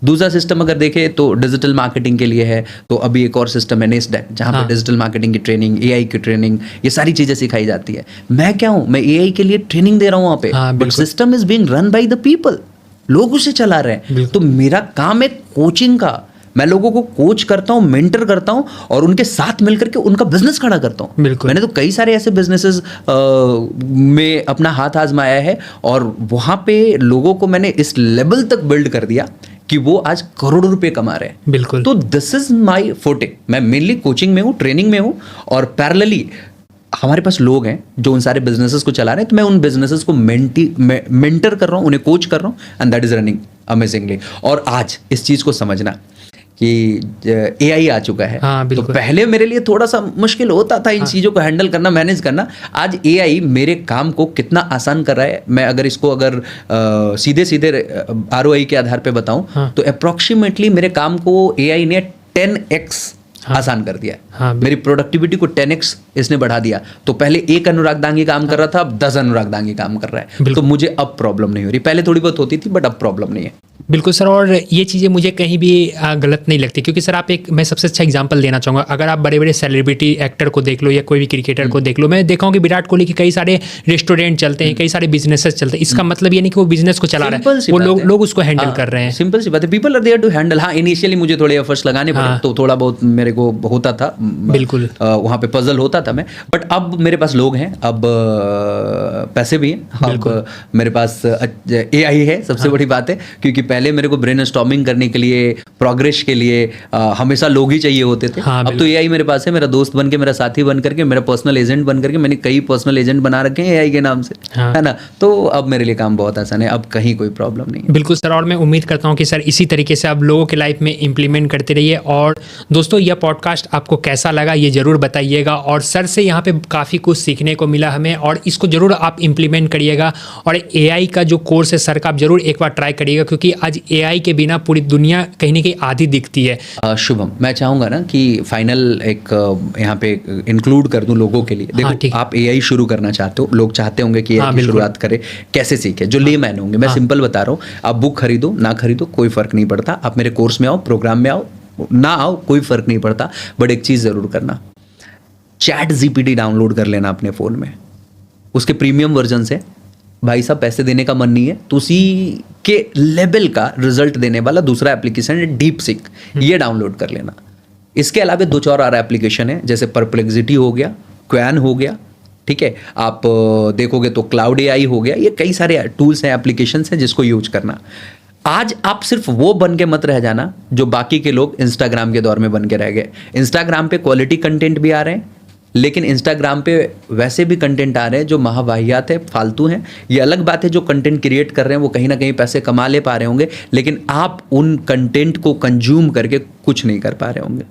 दूसरा सिस्टम अगर देखें तो डिजिटल मार्केटिंग के लिए है, तो अभी एक और सिस्टम है नेस्ट, जहाँ पे डिजिटल मार्केटिंग की ट्रेनिंग, AI की ट्रेनिंग, ये सारी चीजें सिखाई जाती है। मैं क्या हूँ, मैं AI के लिए ट्रेनिंग दे रहा हूँ वहाँ पे, but system is being run by the people. लोग उसे चला रहे हैं। तो मेरा काम है कोचिंग का, मैं लोगों को कोच करता हूँ, मेंटर करता हूँ और उनके साथ मिलकर के उनका बिजनेस खड़ा करता हूँ। मैंने तो कई सारे ऐसे बिजनेसेस में अपना हाथ आजमाया है और वहाँ पे लोगों को मैंने इस लेवल तक बिल्ड कर दिया कि वो आज करोड़ों रुपए कमा रहे हैं। बिल्कुल। तो दिस इज माय फोटे। मैं मेनली कोचिंग में हूँ, ट्रेनिंग में हूँ और पैरेलली हमारे पास लोग हैं जो उन सारे बिजनेसेस को चला रहे हैं, तो मैं उन बिजनेसेस को मेंटर कर रहा हूँ, उन्हें कोच कर रहा हूँ and that is running amazingly. और आज इस चीज़ को समझना कि एआई आ चुका है। तो पहले मेरे लिए थोड़ा सा मुश्किल होता था इन चीज़ों को हैंडल करना, मैनेज करना। आज एआई मेरे काम को कितना आसान कर रहा है। मैं अगर इसको सीधे सीधे ROI के आधार पे बताऊं तो अप्रोक्सीमेटली मेरे काम को एआई ने 10x आसान कर दिया। मेरी प्रोडक्टिविटी को 10x इसने बढ़ा दिया। तो पहले एक अनुराग दांगी काम कर रहा था, अब 10 अनुराग दांगी काम कर रहा है। तो मुझे अब प्रॉब्लम नहीं हो रही। पहले थोड़ी बहुत होती थी बट अब प्रॉब्लम नहीं है। बिल्कुल सर। और ये चीज़ें मुझे कहीं भी गलत नहीं लगती, क्योंकि सर मैं सबसे अच्छा एग्जांपल देना चाहूँगा। अगर आप बड़े बड़े सेलिब्रिटी एक्टर को देख लो या कोई भी क्रिकेटर को देख लो, मैं देखा हूँ कि विराट कोहली के कई सारे रेस्टोरेंट चलते हैं, कई सारे बिजनेसेस चलते हैं। इसका मतलब ये नहीं कि वो बिजनेस को चला रहा है, वो लोग उसको हैंडल कर रहे हैं। सिंपल सी बात है, people are there to handle. हाँ, इनिशियली मुझे थोड़े एफर्ट्स लगाने पड़े, तो थोड़ा बहुत मेरे को होता था। बिल्कुल। वहाँ पे पजल होता था मैं, बट अब मेरे पास लोग हैं, अब पैसे भी हैं, अब मेरे पास एआई है। सबसे बड़ी बात है, क्योंकि पहले मेरे को ब्रेनस्टॉर्मिंग करने के लिए, प्रोग्रेस के लिए हमेशा लोग ही चाहिए होते थे। अब तो एआई मेरे पास है, मेरा दोस्त बन के, मेरा साथी बन करके, मेरा पर्सनल एजेंट बन करके। मैंने कई पर्सनल एजेंट बना रखे हैं एआई के नाम से, है ना। तो अब मेरे लिए काम बहुत आसान है, अब कहीं कोई प्रॉब्लम नहीं है। बिल्कुल सर। और मैं उम्मीद करता हूँ कि सर इसी तरीके से आप लोगों के लाइफ में इंप्लीमेंट करते रहिए। और दोस्तों, यह पॉडकास्ट आपको कैसा लगा ये ज़रूर बताइएगा। और सर से यहाँ पे काफ़ी कुछ सीखने को मिला हमें, और इसको ज़रूर आप इम्प्लीमेंट करिएगा। और एआई का जो कोर्स है सर का, आप ज़रूर एक बार ट्राई करिएगा, क्योंकि आज एआई के बिना पूरी दुनिया कहीं ना कहीं आधी दिखती है। शुभम, मैं चाहूँगा ना कि फाइनल एक यहाँ पे इंक्लूड कर दूँ लोगों के लिए। देखो, आप एआई शुरू करना चाहते हो, लोग चाहते होंगे कि एआई की शुरुआत करें, कैसे सीखे। जो लेमैन होंगे, मैं सिंपल बता रहा हूँ, आप बुक खरीदो ना खरीदो कोई फ़र्क नहीं पड़ता। आप मेरे कोर्स में आओ, प्रोग्राम में आओ ना आओ, कोई फ़र्क नहीं पड़ता। बट एक चीज़ ज़रूर करना, ChatGPT डाउनलोड कर लेना अपने फ़ोन में। उसके प्रीमियम वर्जन से भाई साहब पैसे देने का मन नहीं है तो उसी के लेवल का रिजल्ट देने वाला दूसरा एप्लीकेशन है DeepSeek, ये डाउनलोड कर लेना। इसके अलावा 2-4 और एप्लीकेशन है, जैसे परप्लेक्सिटी हो गया, क्वैन हो गया, ठीक है। आप देखोगे तो क्लाउड AI हो गया। ये कई सारे टूल्स हैं, एप्लीकेशंस हैं जिसको यूज करना। आज आप सिर्फ वो बन के मत रह जाना जो बाकी के लोग इंस्टाग्राम के दौर में बन के रह गए। इंस्टाग्राम पे क्वालिटी कंटेंट भी आ रहे हैं, लेकिन इंस्टाग्राम पे वैसे भी कंटेंट आ रहे हैं जो महावाहियात है, फालतू हैं। ये अलग बात है, जो कंटेंट क्रिएट कर रहे हैं वो कहीं ना कहीं पैसे कमा ले पा रहे होंगे, लेकिन आप उन कंटेंट को कंज्यूम करके कुछ नहीं कर पा रहे होंगे,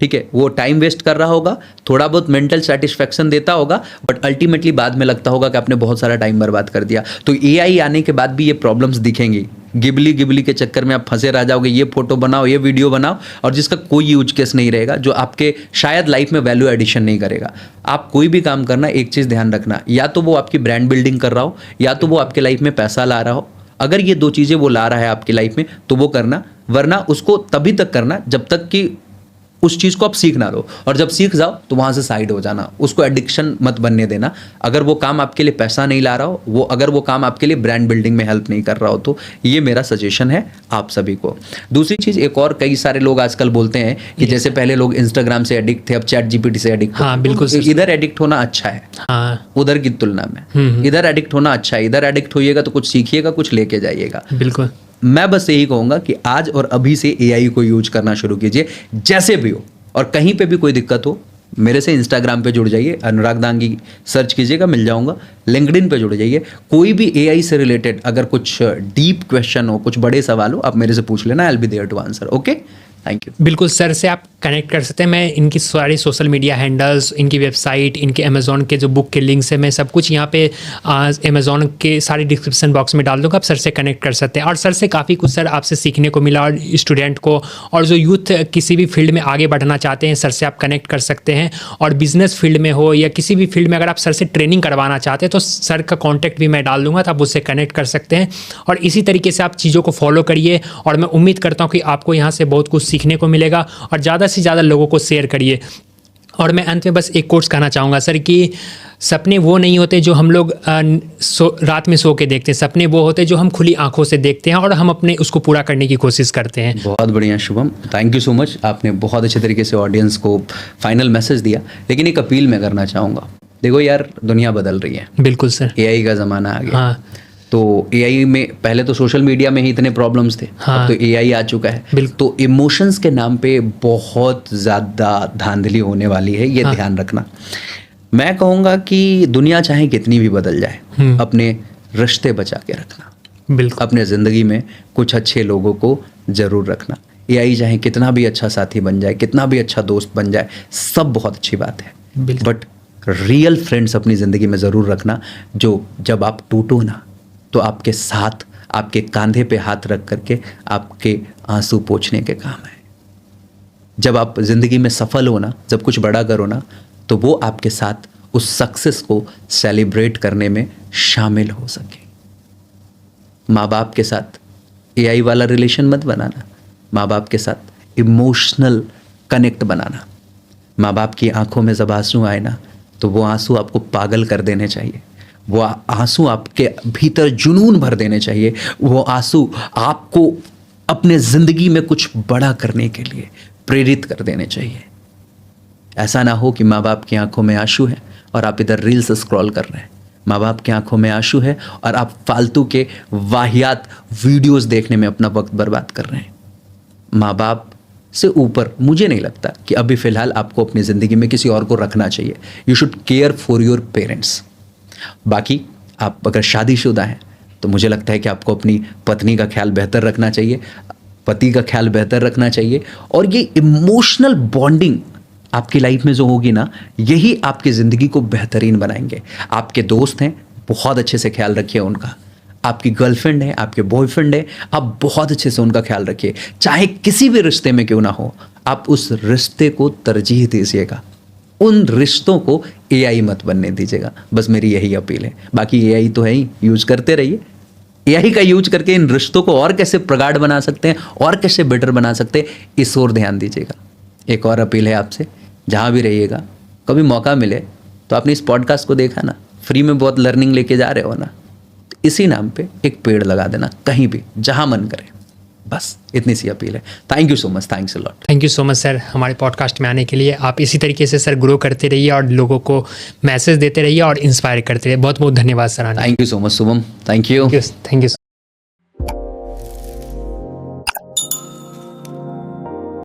ठीक है। वो टाइम वेस्ट कर रहा होगा, थोड़ा बहुत मेंटल सेटिस्फेक्शन देता होगा, बट अल्टीमेटली बाद में लगता होगा कि आपने बहुत सारा टाइम बर्बाद कर दिया। तो एआई आने के बाद भी ये प्रॉब्लम्स दिखेंगी। गिबली के चक्कर में आप फंसे रह जाओगे, ये फोटो बनाओ, ये वीडियो बनाओ, और जिसका कोई यूज केस नहीं रहेगा, जो आपके शायद लाइफ में वैल्यू एडिशन नहीं करेगा। आप कोई भी काम करना, एक चीज़ ध्यान रखना, या तो वो आपकी ब्रांड बिल्डिंग कर रहा हो, या तो वो आपके लाइफ में पैसा ला रहा हो। अगर ये 2 चीज़ें वो ला रहा है आपकी लाइफ में तो वो करना, वरना उसको तभी तक करना जब तक कि उस चीज़ को आप सीख ना लो, और जब सीख जाओ तो वहाँ से साइड हो जाना। उसको एडिक्शन मत बनने देना। अगर वो काम आपके लिए पैसा नहीं ला रहा हो, अगर वो काम आपके लिए ब्रांड बिल्डिंग में हेल्प नहीं कर रहा हो, तो ये मेरा सजेशन है आप सभी को। दूसरी चीज़, एक और कई सारे लोग आजकल बोलते हैं कि जैसे पहले लोग इंस्टाग्राम से एडिक्ट थे, अब ChatGPT से एडिक्ट। हाँ, बिल्कुल। इधर एडिक्ट होना अच्छा है, हाँ, उधर की तुलना में इधर एडिक्ट होना अच्छा है। इधर एडिक्ट होइएगा तो कुछ सीखिएगा, कुछ लेके जाइएगा। बिल्कुल। मैं बस यही कहूँगा कि आज और अभी से एआई को यूज करना शुरू कीजिए, जैसे भी हो। और कहीं पे भी कोई दिक्कत हो, मेरे से इंस्टाग्राम पे जुड़ जाइए, अनुराग दांगी सर्च कीजिएगा, मिल जाऊंगा। लिंक्डइन पे जुड़ जाइए। कोई भी एआई से रिलेटेड अगर कुछ डीप क्वेश्चन हो, कुछ बड़े सवाल हो, आप मेरे से पूछ लेना, I will be there to answer. Okay, thank you. बिल्कुल सर से आप कनेक्ट कर सकते हैं। मैं इनकी सारी सोशल मीडिया हैंडल्स, इनकी वेबसाइट, इनके अमेज़ॉन के जो बुक के लिंक्स है, मैं सब कुछ यहाँ पे अमेज़ॉन के सारे डिस्क्रिप्शन बॉक्स में डाल दूँगा। आप सर से कनेक्ट कर सकते हैं। और सर से काफ़ी कुछ सर आपसे सीखने को मिला, और स्टूडेंट को, और जो यूथ किसी भी फील्ड में आगे बढ़ना चाहते हैं, सर से आप कनेक्ट कर सकते हैं। और बिजनेस फील्ड में हो या किसी भी फील्ड में अगर आप सर से ट्रेनिंग करवाना चाहते हैं तो सर का कॉन्टैक्ट भी मैं डाल दूँगा, तो आप उससे कनेक्ट कर सकते हैं। और इसी तरीके से आप चीज़ों को फॉलो करिए, और मैं उम्मीद करता हूँ कि आपको यहाँ से बहुत कुछ सीखने को मिलेगा, और ज़्यादा से ज़्यादा लोगों को शेयर करिए। और मैं अंत में बस एक कोट्स कहना चाहूँगा सर कि सपने वो नहीं होते जो हम लोग रात में सो के देखते हैं, सपने वो होते जो हम खुली आंखों से देखते हैं और हम अपने उसको पूरा करने की कोशिश करते हैं। बहुत बढ़िया Shubham, thank you so much. आपने बहुत अच्छे तरीके से ऑडियंस को फाइनल मैसेज दिया, लेकिन एक अपील मैं करना चाहूँगा। देखो यार, दुनिया बदल रही है। बिल्कुल सर, AI का ज़माना आ गया। हाँ, तो AI में पहले तो सोशल मीडिया में ही इतने प्रॉब्लम्स थे, हाँ, अब तो AI आ चुका है। तो इमोशंस के नाम पे बहुत ज़्यादा धांधली होने वाली है, ये ध्यान रखना। मैं कहूँगा कि दुनिया चाहे कितनी भी बदल जाए, अपने रिश्ते बचा के रखना, बिल्कुल, अपने ज़िंदगी में कुछ अच्छे लोगों को ज़रूर रखना। AI चाहे कितना भी अच्छा साथी बन जाए, कितना भी अच्छा दोस्त बन जाए, सब बहुत अच्छी बात है, बट रियल फ्रेंड्स अपनी ज़िंदगी में ज़रूर रखना, जो जब आप टूटो ना तो आपके साथ, आपके कंधे पे हाथ रख करके आपके आंसू पोंछने के काम है। जब आप ज़िंदगी में सफल हो ना, जब कुछ बड़ा करो ना, तो वो आपके साथ उस सक्सेस को सेलिब्रेट करने में शामिल हो सके। माँ बाप के साथ AI वाला रिलेशन मत बनाना, माँ बाप के साथ इमोशनल कनेक्ट बनाना। माँ बाप की आंखों में जब आंसू आए ना, तो वो आंसू आपको पागल कर देने चाहिए, वो आंसू आपके भीतर जुनून भर देने चाहिए, वो आंसू आपको अपने ज़िंदगी में कुछ बड़ा करने के लिए प्रेरित कर देने चाहिए। ऐसा ना हो कि माँ बाप की आंखों में आंसू है और आप इधर रील्स स्क्रॉल कर रहे हैं, माँ बाप की आंखों में आंसू है और आप फालतू के वाहियात वीडियोस देखने में अपना वक्त बर्बाद कर रहे हैं। माँ बाप से ऊपर मुझे नहीं लगता कि अभी फ़िलहाल आपको अपनी ज़िंदगी में किसी और को रखना चाहिए। You should care for your parents. बाकी आप अगर शादीशुदा हैं तो मुझे लगता है कि आपको अपनी पत्नी का ख्याल बेहतर रखना चाहिए, पति का ख्याल बेहतर रखना चाहिए, और ये इमोशनल बॉन्डिंग आपकी लाइफ में जो होगी ना, यही आपकी ज़िंदगी को बेहतरीन बनाएंगे। आपके दोस्त हैं, बहुत अच्छे से ख्याल रखिए उनका। आपकी गर्लफ्रेंड है, आपके बॉयफ्रेंड है, आप बहुत अच्छे से उनका ख्याल रखिए। चाहे किसी भी रिश्ते में क्यों ना हो, आप उस रिश्ते को तरजीह दीजिएगा, उन रिश्तों को AI मत बनने दीजिएगा। बस मेरी यही अपील है। बाकी AI तो है ही, यूज करते रहिए। AI का यूज करके इन रिश्तों को और कैसे प्रगाढ़ बना सकते हैं और कैसे बेटर बना सकते हैं, इस ओर ध्यान दीजिएगा। एक और अपील है आपसे, जहाँ भी रहिएगा, कभी मौका मिले तो आपने इस पॉडकास्ट को देखा ना, फ्री में बहुत लर्निंग लेके जा रहे हो ना, तो इसी नाम पे एक पेड़ लगा देना, कहीं भी जहाँ मन करे। बस इतनी सी अपील है। Thank you so much, thanks a lot. Thank you so much sir हमारे पॉडकास्ट में आने के लिए। आप इसी तरीके से सर ग्रो करते रहिए और लोगों को मैसेज देते रहिए और इंस्पायर करते रहिए। बहुत बहुत धन्यवाद sir. Thank you so much Shubham, thank you. Thank you.